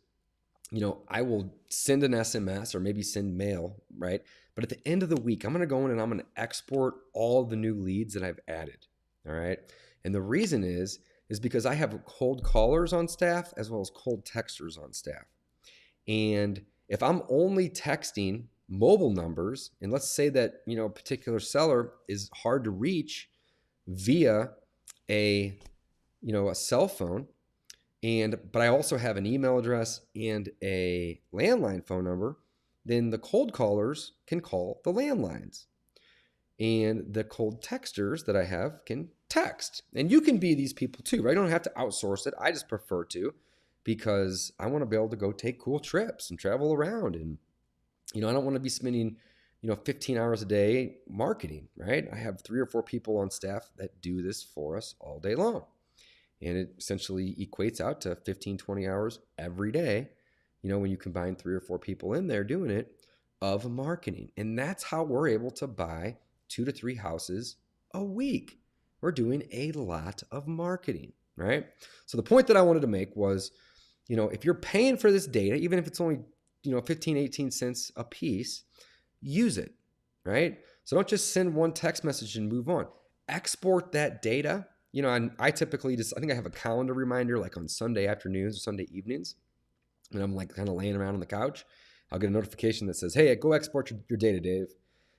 I will send an SMS or maybe send mail, right? But at the end of the week, I'm going to go in and I'm going to export all the new leads that I've added, all right? And the reason is because I have cold callers on staff as well as cold texters on staff. And if I'm only texting mobile numbers, and let's say that, a particular seller is hard to reach via a cell phone, but I also have an email address and a landline phone number, then the cold callers can call the landlines. And the cold texters that I have can text. And you can be these people too, right? I don't have to outsource it. I just prefer to, because I want to be able to go take cool trips and travel around. And, I don't want to be spending, 15 hours a day marketing, right? I have 3 or 4 people on staff that do this for us all day long. And it essentially equates out to 15, 20 hours every day, when you combine 3 or 4 people in there doing it, of marketing. And that's how we're able to buy 2 to 3 houses a week. We're doing a lot of marketing, right? So the point that I wanted to make was, if you're paying for this data, even if it's only, 15, 18 cents a piece, use it, right? So don't just send one text message and move on. Export that data. And I typically I think I have a calendar reminder like on Sunday afternoons or Sunday evenings. And I'm like kind of laying around on the couch. I'll get a notification that says, hey, go export your data, Dave.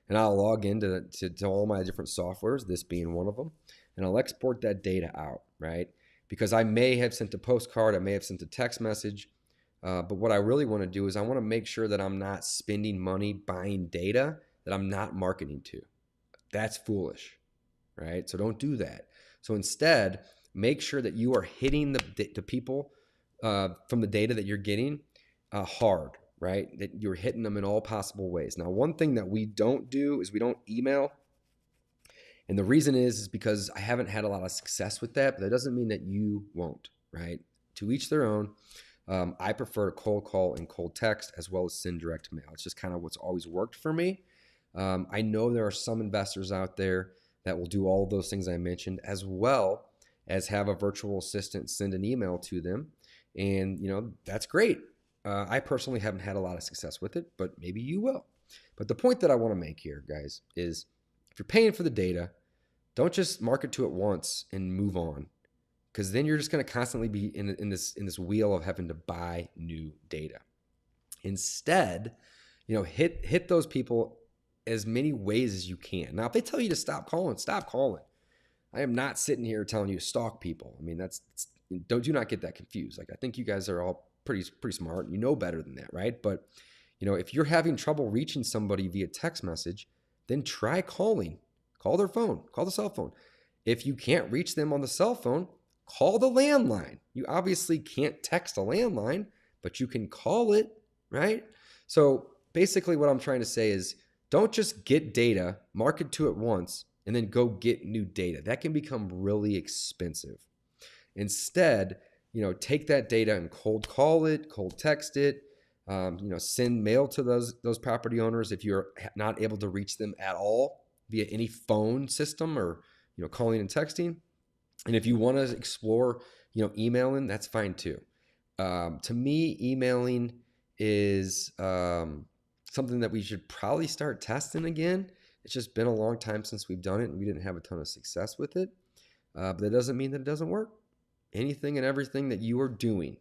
And I'll log into all my different softwares, this being one of them, and I'll export that data out, right? Because I may have sent a postcard, I may have sent a text message, but what I really want to do is I want to make sure that I'm not spending money buying data that I'm not marketing to. That's foolish, right? So don't do that. So instead, make sure that you are hitting the people from the data that you're getting hard, right? That you're hitting them in all possible ways. Now, one thing that we don't do is we don't email. And the reason is because I haven't had a lot of success with that, but that doesn't mean that you won't, right? To each their own. I prefer to cold call and cold text as well as send direct mail. It's just kind of what's always worked for me. I know there are some investors out there that will do all of those things I mentioned, as well as have a virtual assistant send an email to them. And, that's great. I personally haven't had a lot of success with it, but maybe you will. But the point that I want to make here, guys, is if you're paying for the data, don't just market to it once and move on, because then you're just going to constantly be in this wheel of having to buy new data. Instead, hit those people as many ways as you can. Now, if they tell you to stop calling, stop calling. I am not sitting here telling you to stalk people. I mean, do not get that confused. Like, I think you guys are all pretty smart. You know better than that, right? But, if you're having trouble reaching somebody via text message, then try calling. Call their phone. Call the cell phone. If you can't reach them on the cell phone, call the landline. You obviously can't text a landline, but you can call it, right? So basically what I'm trying to say is don't just get data, market to it once, and then go get new data. That can become really expensive. Instead, take that data and cold call it, cold text it, send mail to those property owners if you're not able to reach them at all via any phone system or, calling and texting. And if you want to explore, emailing, that's fine too. To me, emailing is something that we should probably start testing again. It's just been a long time since we've done it and we didn't have a ton of success with it. But that doesn't mean that it doesn't work. Anything and everything that you are doing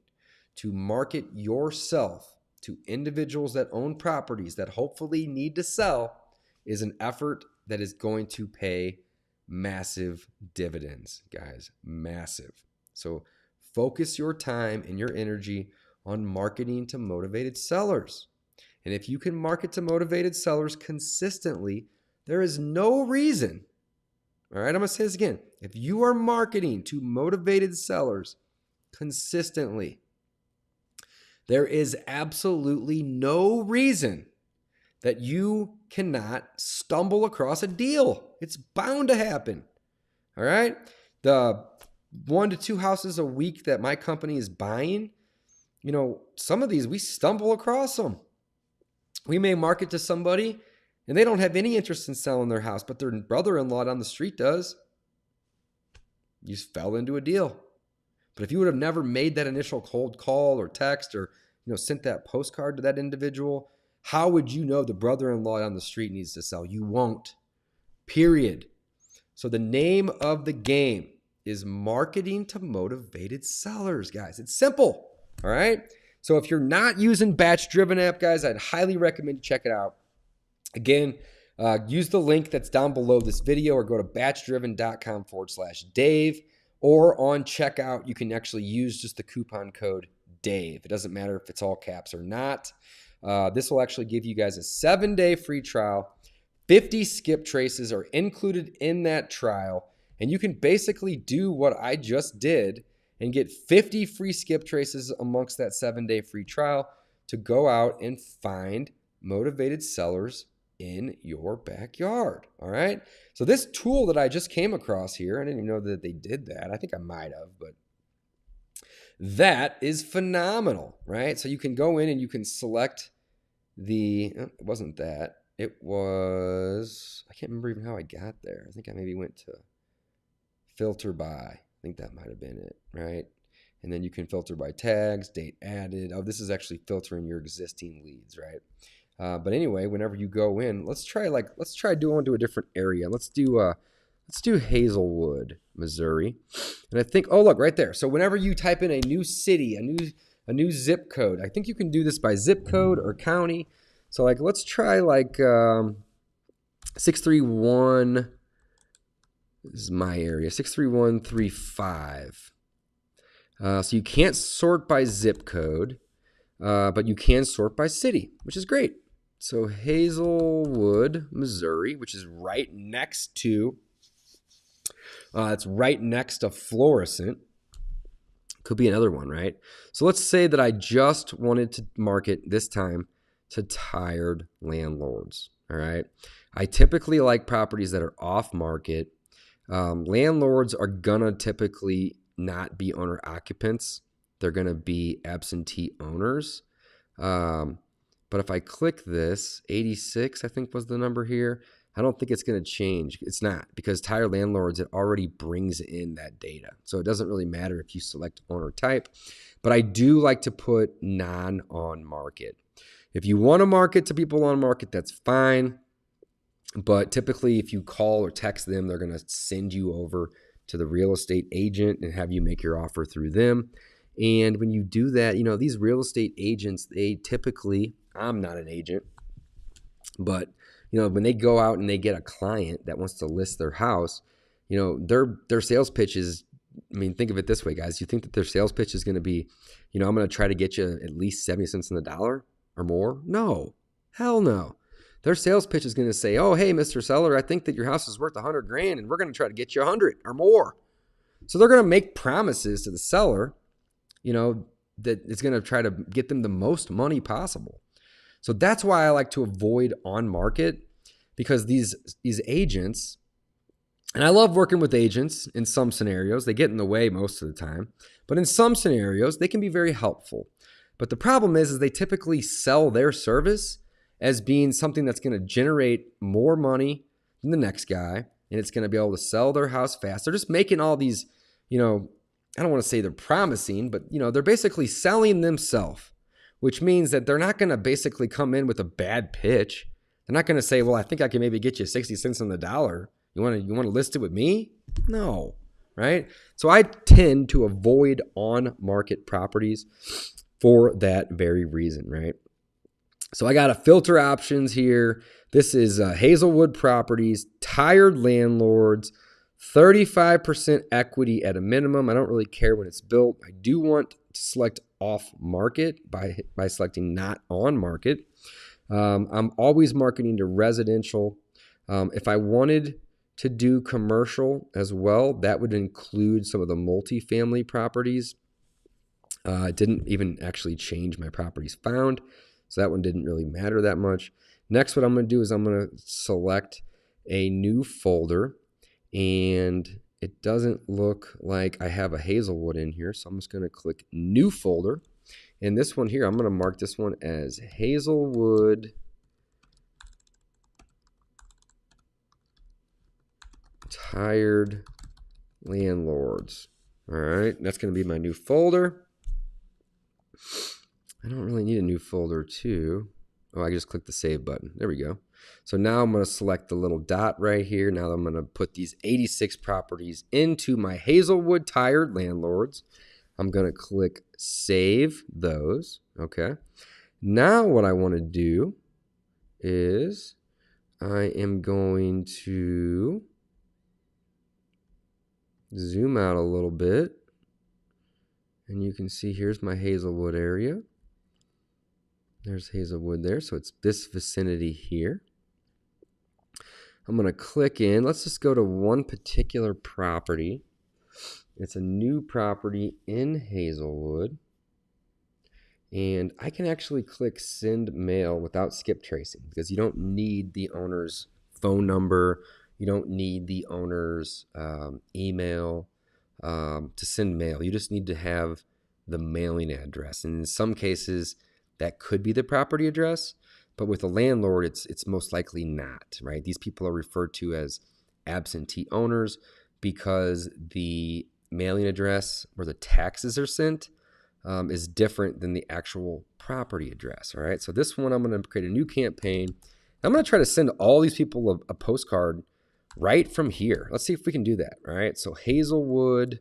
to market yourself to individuals that own properties that hopefully need to sell is an effort that is going to pay massive dividends, guys, massive. So focus your time and your energy on marketing to motivated sellers. And if you can market to motivated sellers consistently, there is no reason. All right, I'm going to say this again. If you are marketing to motivated sellers consistently, there is absolutely no reason that you cannot stumble across a deal. It's bound to happen. All right? The 1 to 2 houses a week that my company is buying, some of these we stumble across them. We may market to somebody and they don't have any interest in selling their house, but their brother-in-law down the street does. You just fell into a deal. But if you would have never made that initial cold call or text or sent that postcard to that individual, how would you know the brother-in-law down the street needs to sell? You won't. Period. So the name of the game is marketing to motivated sellers, guys. It's simple. All right. So if you're not using Batch Driven app, guys, I'd highly recommend you check it out. Again, use the link that's down below this video or go to batchdriven.com/Dave. or on checkout, you can actually use just the coupon code DAVE. It doesn't matter if it's all caps or not. This will actually give you guys a 7-day free trial. 50 skip traces are included in that trial, and you can basically do what I just did and get 50 free skip traces amongst that 7-day free trial to go out and find motivated sellers in your backyard. All right. So this tool that I just came across here, I didn't even know that they did that. I think I might have, but that is phenomenal, right? So you can go in and you can select it wasn't that. It was, I can't remember even how I got there. I think I maybe went to filter by. I think that might have been it, right? And then you can filter by tags, date added. Oh, this is actually filtering your existing leads, right? But anyway, whenever you go in, let's try going to a different area. Let's do Hazelwood, Missouri. And I think, oh, look right there. So whenever you type in a new city, a new zip code, I think you can do this by zip code or county. So like, let's try like 631. This is my area, 63135. So you can't sort by zip code, but you can sort by city, which is great. So Hazelwood, Missouri, which is right next to, it's right next to Florissant. Could be another one, right? So let's say that I just wanted to market this time to tired landlords, all right? I typically like properties that are off market. Landlords are gonna typically not be owner occupants. They're gonna be absentee owners. But if I click this, 86, I think was the number here, I don't think it's going to change. It's not, because tired landlords, it already brings in that data. So it doesn't really matter if you select owner type. But I do like to put non-on market. If you want to market to people on market, that's fine. But typically, if you call or text them, they're going to send you over to the real estate agent and have you make your offer through them. And when you do that, these real estate agents, they typically, I'm not an agent, but when they go out and they get a client that wants to list their house, their sales pitch is, think of it this way, guys. You think that their sales pitch is going to be, I'm going to try to get you at least 70 cents on the dollar or more? No, hell no. Their sales pitch is going to say, oh, hey, Mr. Seller, I think that your house is worth $100,000 and we're going to try to get you 100 or more. So they're going to make promises to the seller, that it's going to try to get them the most money possible. So that's why I like to avoid on market, because these agents, and I love working with agents in some scenarios, they get in the way most of the time, but in some scenarios, they can be very helpful. But the problem is they typically sell their service as being something that's going to generate more money than the next guy, and it's going to be able to sell their house fast. They're just making all these, I don't want to say they're promising, but they're basically selling themselves, which means that they're not going to basically come in with a bad pitch. They're not going to say, well, I think I can maybe get you 60 cents on the dollar. You want to list it with me? No, right? So I tend to avoid on-market properties for that very reason, right? So I got a filter options here. This is Hazelwood Properties, tired landlords, 35% equity at a minimum. I don't really care when it's built. I do want to select off market by selecting not on market. I'm always marketing to residential. If I wanted to do commercial as well, that would include some of the multifamily properties. It didn't even actually change my properties found, so that one didn't really matter that much. Next, what I'm going to do is I'm going to select a new folder, and it doesn't look like I have a Hazelwood in here, so I'm just going to click New Folder. And this one here, I'm going to mark this one as Hazelwood Tired Landlords. All right, that's going to be my new folder. I don't really need a new folder too. Oh, I just clicked the Save button. There we go. So now I'm going to select the little dot right here. Now I'm going to put these 86 properties into my Hazelwood Tired Landlords. I'm going to click Save those. Okay. Now what I want to do is I am going to zoom out a little bit, and you can see here's my Hazelwood area. There's Hazelwood there, so it's this vicinity here. I'm going to click in. Let's just go to one particular property. It's a new property in Hazelwood. And I can actually click send mail without skip tracing because you don't need the owner's phone number. You don't need the owner's email to send mail. You just need to have the mailing address. And in some cases, that could be the property address. But with a landlord, it's most likely not, right? These people are referred to as absentee owners because the mailing address where the taxes are sent is different than the actual property address, all right? So this one, I'm going to create a new campaign. I'm going to try to send all these people a postcard right from here. Let's see if we can do that, all right? So Hazelwood,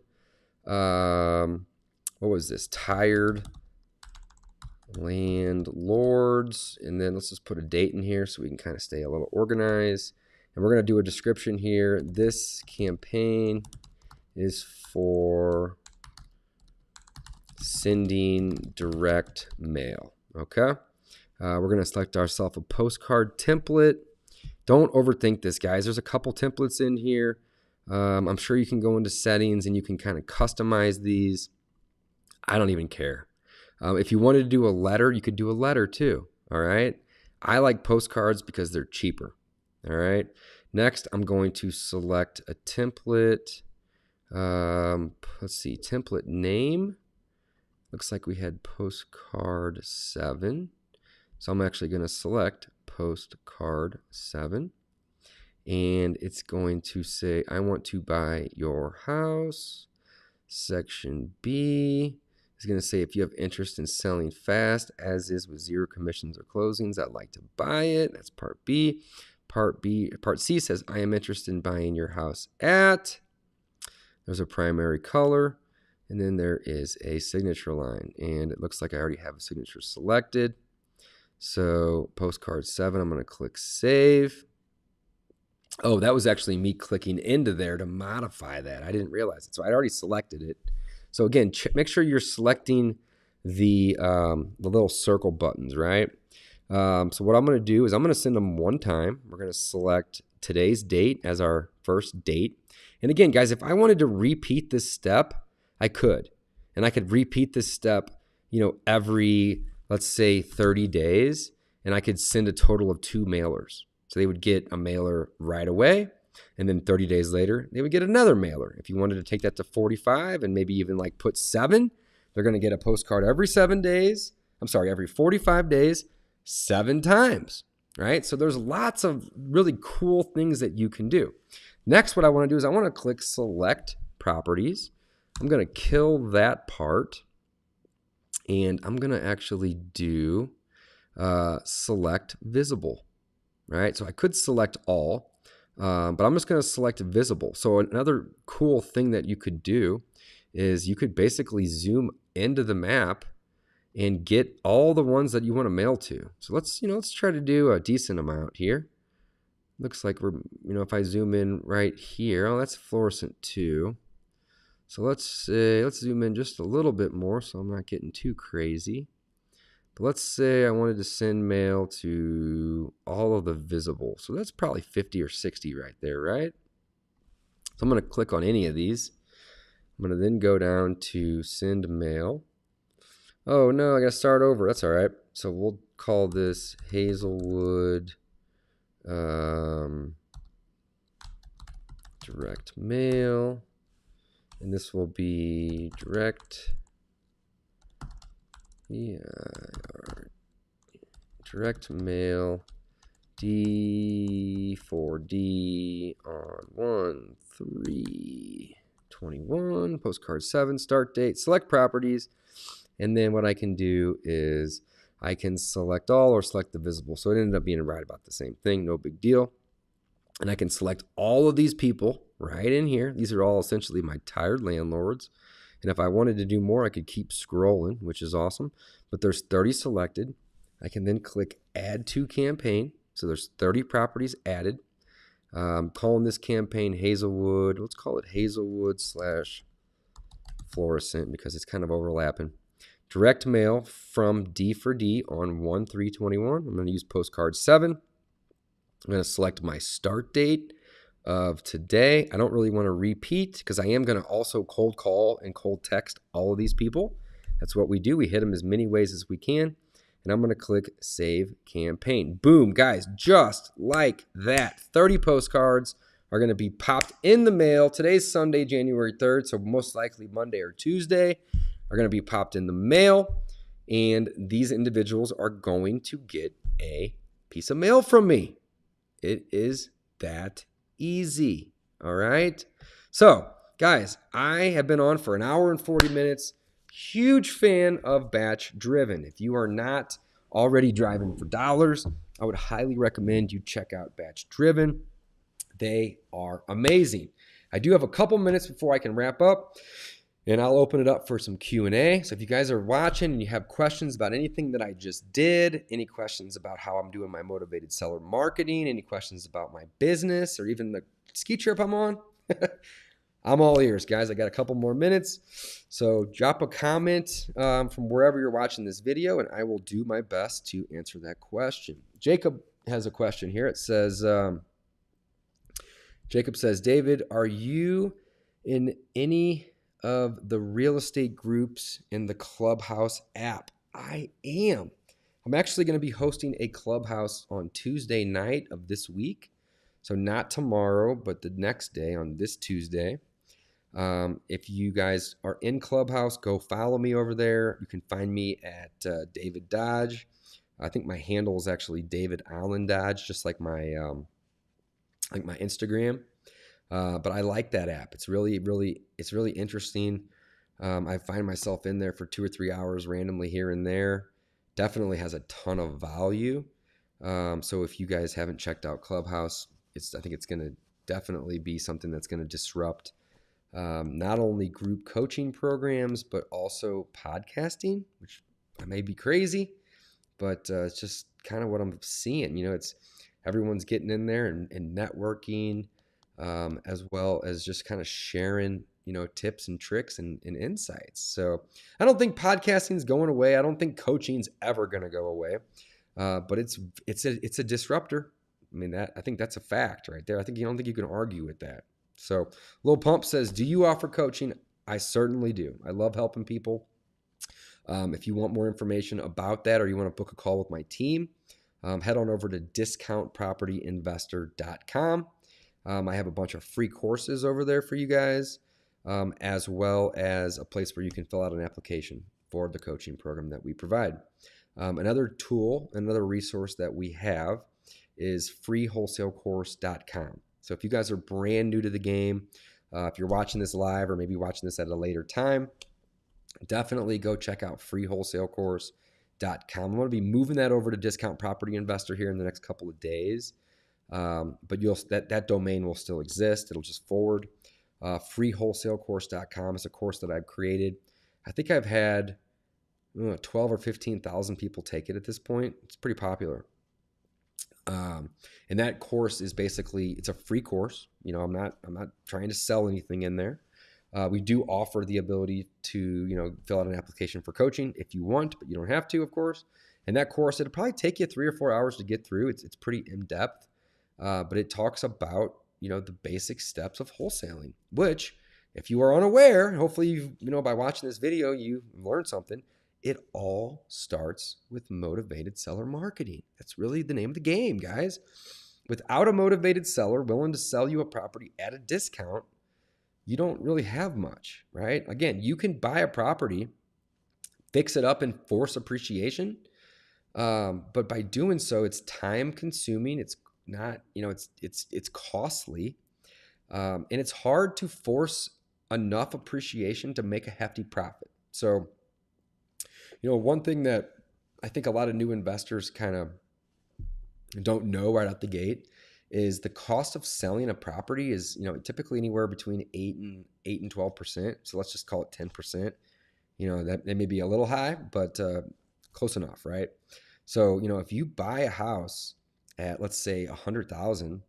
what was this? Tired landlords, and then let's just put a date in here so we can kind of stay a little organized. And we're going to do a description here. This campaign is for sending direct mail. Okay. We're going to select ourselves a postcard template. Don't overthink this, guys. There's a couple templates in here. I'm sure you can go into settings and you can kind of customize these. I don't even care. If you wanted to do a letter, you could do a letter too. All right. I like postcards because they're cheaper. All right. Next, I'm going to select a template. Let's see, template name. Looks like we had postcard 7. So I'm actually going to select postcard 7. And it's going to say, I want to buy your house. Section B is going to say, if you have interest in selling fast, as is with 0 commissions or closings, I'd like to buy it. That's part B. Part C says, I am interested in buying your house at. There's a primary color. And then there is a signature line. And it looks like I already have a signature selected. So postcard 7, I'm going to click save. Oh, that was actually me clicking into there to modify that. I didn't realize it. So I'd already selected it. So again, make sure you're selecting the little circle buttons, right? So what I'm going to do is I'm going to send them one time. We're going to select today's date as our first date. And again, guys, if I wanted to repeat this step, I could. And I could repeat this step, every, let's say 30 days. And I could send a total of 2 mailers. So they would get a mailer right away. And then 30 days later, they would get another mailer. If you wanted to take that to 45 and maybe even like put 7, they're going to get a postcard every 7 days. I'm sorry, every 45 days, 7 times, right? So there's lots of really cool things that you can do. Next, what I want to do is I want to click select properties. I'm going to kill that part. And I'm going to actually do select visible, right? So I could select all. But I'm just going to select visible. So another cool thing that you could do is you could basically zoom into the map and get all the ones that you want to mail to. So let's try to do a decent amount here. Looks like we're, if I zoom in right here, oh, that's fluorescent 2. So let's zoom in just a little bit more so I'm not getting too crazy. But let's say I wanted to send mail to all of the visible. So that's probably 50 or 60 right there, right? So I'm going to click on any of these. I'm going to then go down to send mail. Oh, no, I got to start over. That's all right. So we'll call this Hazelwood direct mail. And this will be direct mail D4D on 1/3/21, postcard 7, start date, select properties, and then what I can do is I can select all or select the visible. So it ended up being right about the same thing, no big deal. And I can select all of these people right in here. These are all essentially my tired landlords. And if I wanted to do more, I could keep scrolling, which is awesome. But there's 30 selected. I can then click Add to Campaign. So there's 30 properties added. Calling this campaign Hazelwood. Let's call it Hazelwood / Florissant because it's kind of overlapping. Direct mail from D for D on 1/3/21. I'm going to use postcard 7. I'm going to select my start date of today. I don't really want to repeat because I am going to also cold call and cold text all of these people. That's what we do. We hit them as many ways as we can. And I'm going to click Save Campaign. Boom, guys, just like that. 30 postcards are going to be popped in the mail. Today's Sunday, January 3rd, so most likely Monday or Tuesday are going to be popped in the mail. And these individuals are going to get a piece of mail from me. It is that easy. All right. So, guys, I have been on for an hour and 40 minutes. Huge fan of Batch Driven. If you are not already driving for dollars, I would highly recommend you check out Batch Driven. They are amazing. I do have a couple minutes before I can wrap up, and I'll open it up for some Q&A. So if you guys are watching and you have questions about anything that I just did, any questions about how I'm doing my motivated seller marketing, any questions about my business, or even the ski trip I'm on, I'm all ears, guys. I got a couple more minutes. So drop a comment from wherever you're watching this video, and I will do my best to answer that question. Jacob has a question here. It says, Jacob says, David, are you in any of the real estate groups in the Clubhouse app? I am. I'm actually going to be hosting a Clubhouse on Tuesday night of this week. So not tomorrow, but the next day on this Tuesday. If you guys are in Clubhouse, go follow me over there. You can find me at David Dodge. I think my handle is actually David Allen Dodge, just like my Instagram. But I like that app. It's really interesting. I find myself in there for 2 or 3 hours randomly here and there. Definitely has a ton of value. So if you guys haven't checked out Clubhouse, I think it's going to definitely be something that's going to disrupt not only group coaching programs, but also podcasting, which I may be crazy, but it's just kind of what I'm seeing. It's everyone's getting in there and networking, as well as just kind of sharing, tips and tricks and insights. So I don't think podcasting is going away. I don't think coaching's ever going to go away, but it's a disruptor. I think that's a fact right there. I don't think you can argue with that. So Lil Pump says, do you offer coaching? I certainly do. I love helping people. If you want more information about that, or you want to book a call with my team, head on over to discountpropertyinvestor.com. I have a bunch of free courses over there for you guys, as well as a place where you can fill out an application for the coaching program that we provide. Another tool, another resource that we have is freewholesalecourse.com. So if you guys are brand new to the game, if you're watching this live or maybe watching this at a later time, definitely go check out freewholesalecourse.com. I'm going to be moving that over to Discount Property Investor here in the next couple of days. But that domain will still exist. It'll just forward. Freewholesalecourse.com is a course that I've created. I think I've had 12 or 15,000 people take it at this point. It's pretty popular. And that course is basically, it's a free course. I'm not trying to sell anything in there. We do offer the ability to, fill out an application for coaching if you want, but you don't have to, of course. And that course, it'll probably take you 3 or 4 hours to get through. It's pretty in-depth, but it talks about, the basic steps of wholesaling, which if you are unaware, hopefully by watching this video, you learned something. It all starts with motivated seller marketing. That's really the name of the game, guys. Without a motivated seller willing to sell you a property at a discount, you don't really have much, right? Again, you can buy a property, fix it up, and force appreciation. But by doing so, it's time consuming. It's not, it's costly. And it's hard to force enough appreciation to make a hefty profit. So, one thing that I think a lot of new investors kind of don't know right out the gate is the cost of selling a property is, typically anywhere between 8 and 12%. So let's just call it 10%. That may be a little high, but close enough, right? So, if you buy a house at, let's say, $100,000,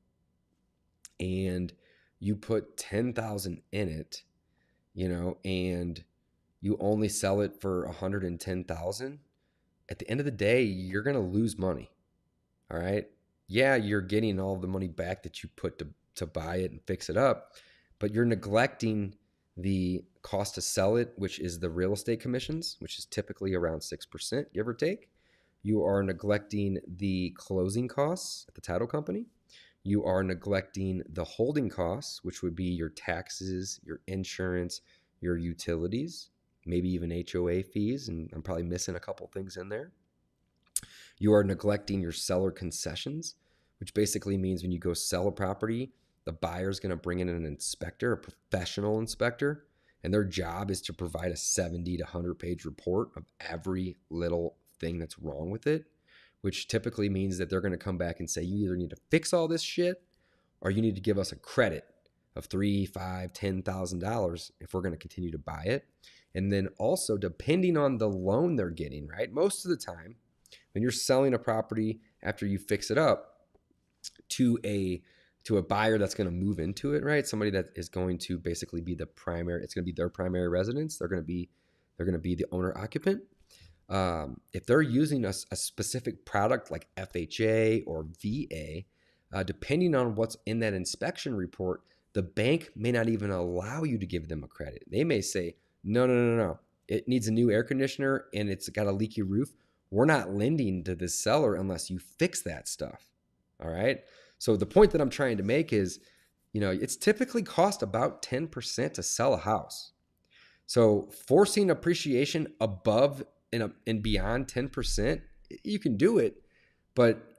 and you put 10,000 in it, and you only sell it for 110,000, at the end of the day, you're going to lose money. All right. Yeah, you're getting all the money back that you put to buy it and fix it up, but you're neglecting the cost to sell it, which is the real estate commissions, which is typically around 6%, give or take. You are neglecting the closing costs at the title company. You are neglecting the holding costs, which would be your taxes, your insurance, your utilities, maybe even HOA fees, and I'm probably missing a couple things in there. You are neglecting your seller concessions, which basically means when you go sell a property, the buyer is going to bring in an inspector, a professional inspector, and their job is to provide a 70 to 100-page report of every little thing that's wrong with it, which typically means that they're going to come back and say, you either need to fix all this shit or you need to give us a credit of $3,000, $5,000, $10,000 if we're going to continue to buy it. And then also, depending on the loan they're getting, right? Most of the time, when you're selling a property after you fix it up to a buyer that's going to move into it, right? Somebody that is going to basically be the primary, it's going to be their primary residence. They're going to be the owner occupant. If they're using a specific product like FHA or VA, depending on what's in that inspection report, the bank may not even allow you to give them a credit. They may say, no. It needs a new air conditioner and it's got a leaky roof. We're not lending to this seller unless you fix that stuff. All right. So the point that I'm trying to make is, it's typically cost about 10% to sell a house. So forcing appreciation above and beyond 10%, you can do it, but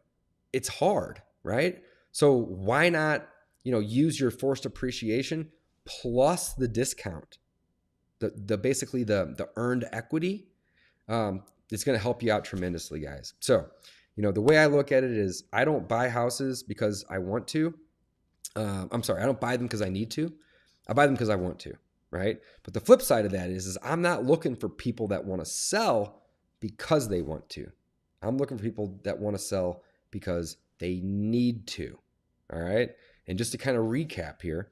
it's hard, right? So why not, use your forced appreciation plus the discount, basically the earned equity. It's going to help you out tremendously, guys. So, the way I look at it is I don't buy houses because I want to. I don't buy them because I need to. I buy them because I want to, right? But the flip side of that is I'm not looking for people that want to sell because they want to. I'm looking for people that want to sell because they need to, all right? And just to kind of recap here,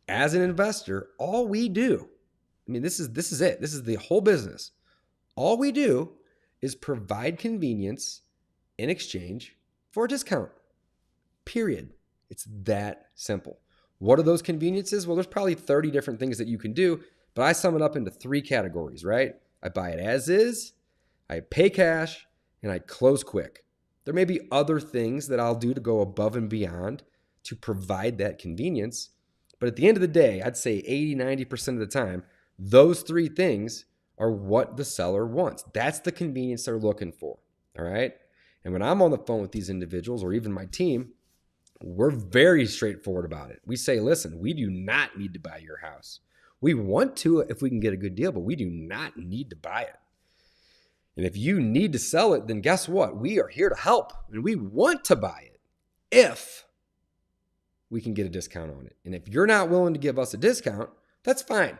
as an investor, all we do, this is it. This is the whole business. All we do is provide convenience in exchange for a discount, period. It's that simple. What are those conveniences? Well, there's probably 30 different things that you can do, but I sum it up into 3 categories, right? I buy it as is, I pay cash, and I close quick. There may be other things that I'll do to go above and beyond to provide that convenience, but at the end of the day, I'd say 80-90% of the time, those 3 things are what the seller wants. That's the convenience they're looking for, all right? And when I'm on the phone with these individuals or even my team, we're very straightforward about it. We say, listen, we do not need to buy your house. We want to if we can get a good deal, but we do not need to buy it. And if you need to sell it, then guess what? We are here to help, and we want to buy it if we can get a discount on it. And if you're not willing to give us a discount, that's fine.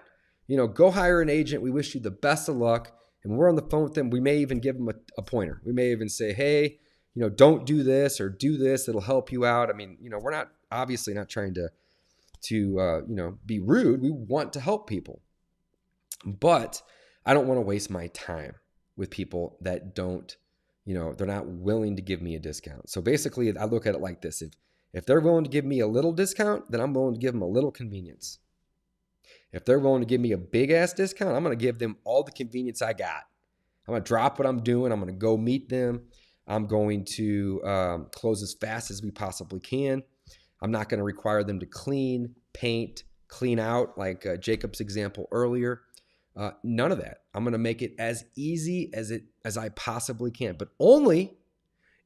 Go hire an agent. We wish you the best of luck. And we're on the phone with them. We may even give them a pointer. We may even say, hey, don't do this or do this. It'll help you out. We're not obviously not trying to be rude. We want to help people. But I don't want to waste my time with people that don't, they're not willing to give me a discount. So basically, I look at it like this. If they're willing to give me a little discount, then I'm willing to give them a little convenience. If they're willing to give me a big ass discount, I'm going to give them all the convenience I got. I'm going to drop what I'm doing. I'm going to go meet them. I'm going to close as fast as we possibly can. I'm not going to require them to clean, paint, clean out like Jacob's example earlier. None of that. I'm going to make it as easy as I possibly can, but only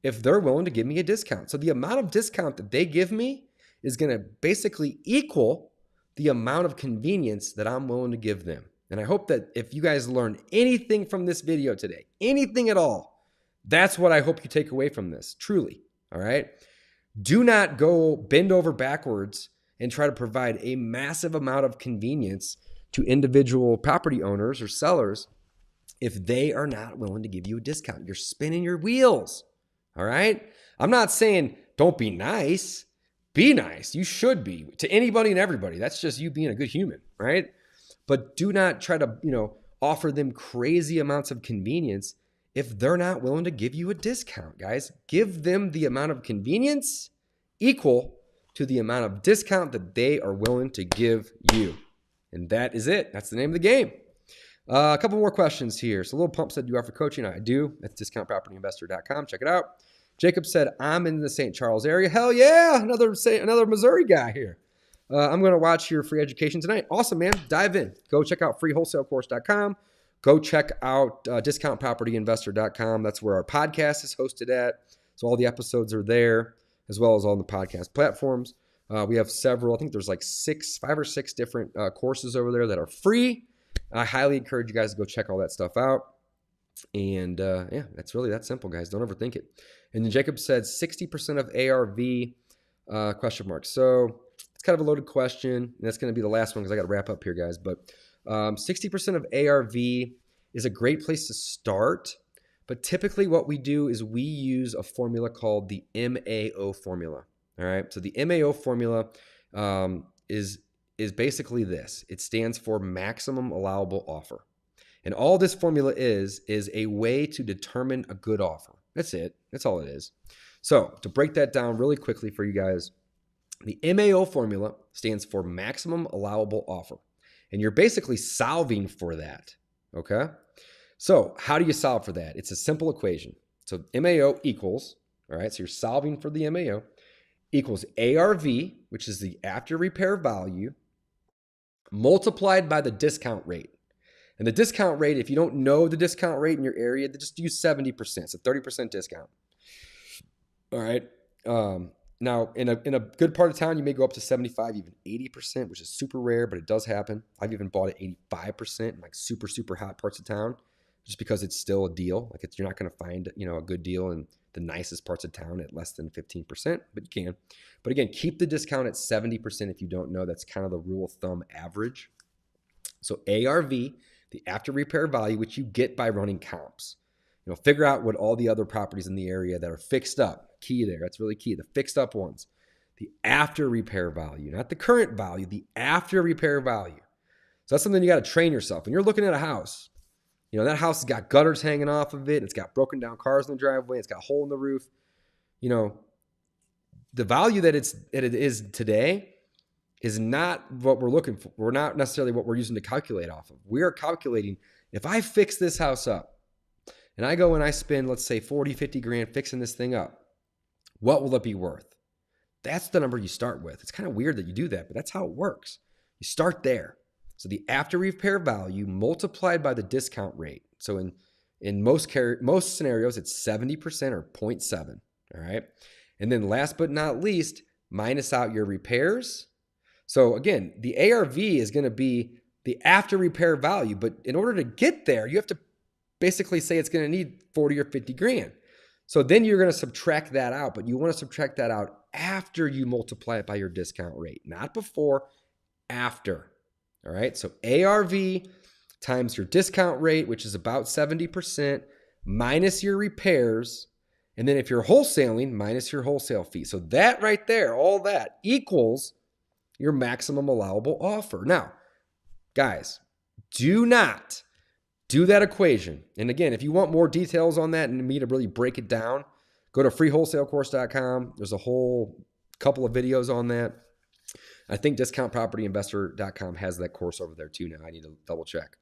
if they're willing to give me a discount. So the amount of discount that they give me is going to basically equal the amount of convenience that I'm willing to give them. And I hope that if you guys learned anything from this video today, anything at all, that's what I hope you take away from this, truly, all right? Do not go bend over backwards and try to provide a massive amount of convenience to individual property owners or sellers if they are not willing to give you a discount. You're spinning your wheels, all right? I'm not saying don't be nice. Be nice. You should be to anybody and everybody. That's just you being a good human, right? But do not try to, offer them crazy amounts of convenience if they're not willing to give you a discount, guys. Give them the amount of convenience equal to the amount of discount that they are willing to give you. And that is it. That's the name of the game. A couple more questions here. So Little Pump said, do you offer coaching? I do. That's discountpropertyinvestor.com. Check it out. Jacob said, I'm in the St. Charles area. Hell yeah. Another Missouri guy here. I'm going to watch your free education tonight. Awesome, man. Dive in. Go check out freewholesalecourse.com. Go check out discountpropertyinvestor.com. That's where our podcast is hosted at. So all the episodes are there, as well as on the podcast platforms. We have several. I think there's like 5 or 6 different courses over there that are free. I highly encourage you guys to go check all that stuff out. And yeah, that's really that simple, guys. Don't overthink it. And then Jacob said 60% of ARV question mark. So it's kind of a loaded question. And that's going to be the last one because I got to wrap up here, guys. But 60% of ARV is a great place to start. But typically what we do is we use a formula called the MAO formula. All right. So the MAO formula is basically this. It stands for maximum allowable offer. And all this formula is a way to determine a good offer. That's it. That's all it is. So to break that down really quickly for you guys, the MAO formula stands for maximum allowable offer. And you're basically solving for that. Okay? So how do you solve for that? It's a simple equation. So MAO equals, all right, so you're solving for the MAO, equals ARV, which is the after repair value, multiplied by the discount rate. And the discount rate, if you don't know the discount rate in your area, just use 70%. So 30% discount. All right. Now, in a good part of town, you may go up to 75, even 80%, which is super rare, but it does happen. I've even bought it 85% in like super, super hot parts of town, just because it's still a deal. Like you're not going to find, a good deal in the nicest parts of town at less than 15%, but you can. But again, keep the discount at 70% if you don't know. That's kind of the rule of thumb average. So ARV, the after repair value, which you get by running comps. Figure out what all the other properties in the area that are fixed up. Key there. That's really key. The fixed up ones. The after repair value, not the current value, the after repair value. So that's something you got to train yourself. When you're looking at a house, that house has got gutters hanging off of it. It's got broken down cars in the driveway. It's got a hole in the roof. The value that it is today is not what we're looking for. We're not necessarily what we're using to calculate off of. We are calculating, if I fix this house up and I go and I spend, let's say 40, 50 grand fixing this thing up, what will it be worth? That's the number you start with. It's kind of weird that you do that, but that's how it works. You start there. So the after repair value multiplied by the discount rate. So in most scenarios, it's 70% or 0.7. All right. And then last but not least, minus out your repairs. So again, the ARV is going to be the after repair value, but in order to get there, you have to basically say it's going to need 40 or 50 grand. So then you're going to subtract that out, but you want to subtract that out after you multiply it by your discount rate, not before, after. All right. So ARV times your discount rate, which is about 70%, minus your repairs. And then if you're wholesaling, minus your wholesale fee. So that right there, all that equals your maximum allowable offer. Now, guys, do not do that equation. And again, if you want more details on that and me to really break it down, go to freewholesalecourse.com. There's a whole couple of videos on that. I think discountpropertyinvestor.com has that course over there too now. I need to double check.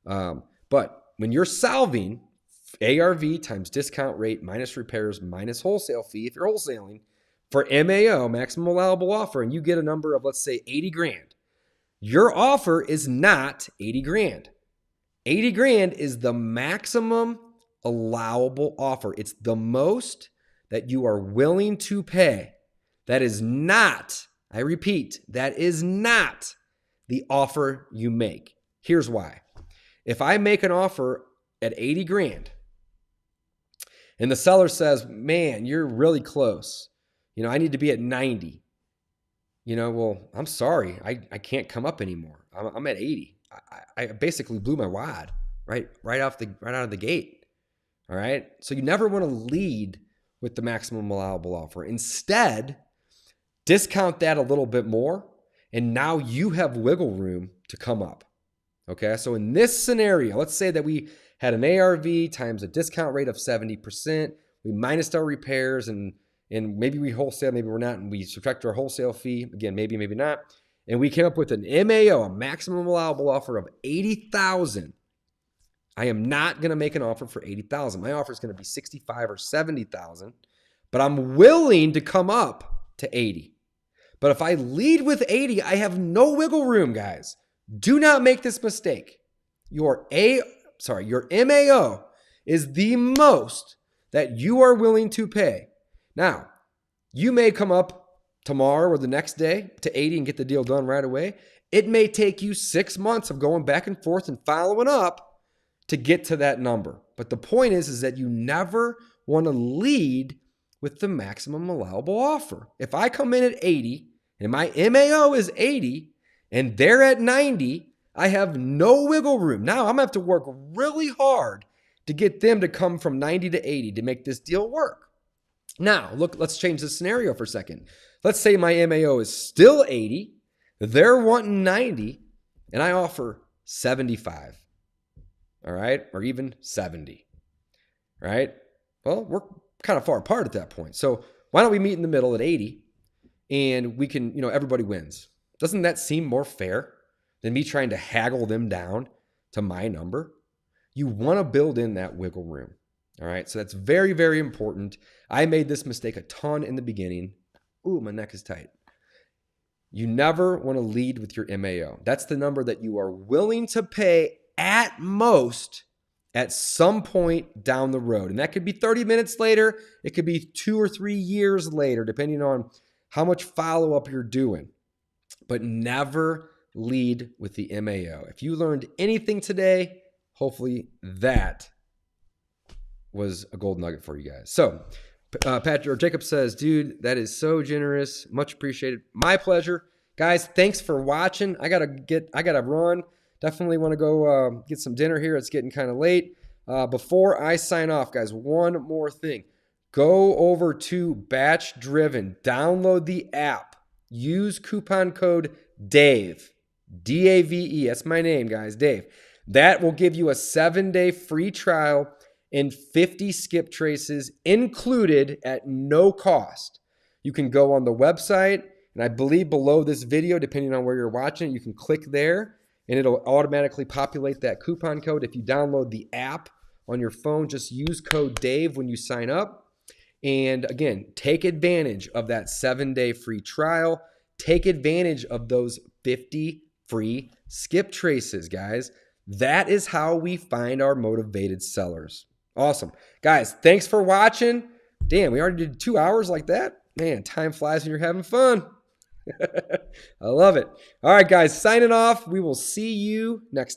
But when you're solving ARV times discount rate minus repairs minus wholesale fee, if you're wholesaling for MAO, maximum allowable offer, and you get a number of, let's say, 80 grand, your offer is not 80 grand. 80 grand is the maximum allowable offer. It's the most that you are willing to pay. That is not, I repeat, that is not the offer you make. Here's why. If I make an offer at 80 grand and the seller says, man, you're really close. I need to be at 90. Well, I'm sorry. I can't come up anymore. I'm at 80. I basically blew my wad right out of the gate. All right. So you never want to lead with the maximum allowable offer. Instead, discount that a little bit more, and now you have wiggle room to come up. Okay, so in this scenario, let's say that we had an ARV times a discount rate of 70%. We minused our repairs, and maybe we wholesale, maybe we're not, and we subtract our wholesale fee. Again, maybe not. And we came up with an MAO, a maximum allowable offer of $80,000. I am not going to make an offer for $80,000. My offer is going to be $65,000 or $70,000, but I'm willing to come up to $80,000. But if I lead with $80,000, I have no wiggle room, guys. Do not make this mistake. Your MAO is the most that you are willing to pay. Now, you may come up tomorrow or the next day to $80,000 and get the deal done right away. It may take you 6 months of going back and forth and following up to get to that number. But the point is that you never want to lead with the maximum allowable offer. If I come in at $80,000 and my MAO is $80,000 and they're at $90,000, I have no wiggle room. Now I'm going to have to work really hard to get them to come from $90,000 to $80,000 to make this deal work. Now, look, let's change the scenario for a second. Let's say my MAO is still $80,000, they're wanting $90,000, and I offer $75,000. All right, or even $70,000, right? Well, we're kind of far apart at that point. So why don't we meet in the middle at $80,000 and we can, everybody wins. Doesn't that seem more fair than me trying to haggle them down to my number? You want to build in that wiggle room. All right, so that's very, very important. I made this mistake a ton in the beginning. Ooh, my neck is tight. You never want to lead with your MAO. That's the number that you are willing to pay at most at some point down the road. And that could be 30 minutes later. It could be 2 or 3 years later, depending on how much follow-up you're doing. But never lead with the MAO. If you learned anything today, hopefully that was a gold nugget for you guys. So Patrick or Jacob says, dude, that is so generous. Much appreciated. My pleasure. Guys, thanks for watching. I gotta run. Definitely want to go get some dinner here. It's getting kind of late. Before I sign off, guys, one more thing. Go over to Batch Driven. Download the app. Use coupon code DAVE. D-A-V-E. That's my name, guys. Dave. That will give you a 7-day free trial and 50 skip traces included at no cost. You can go on the website, and I believe below this video, depending on where you're watching it, you can click there, and it'll automatically populate that coupon code. If you download the app on your phone, just use code DAVE when you sign up. And again, take advantage of that 7-day free trial. Take advantage of those 50 free skip traces, guys. That is how we find our motivated sellers. Awesome. Guys, thanks for watching. Damn, we already did 2 hours like that. Man, time flies when you're having fun. I love it. All right, guys, signing off. We will see you next time.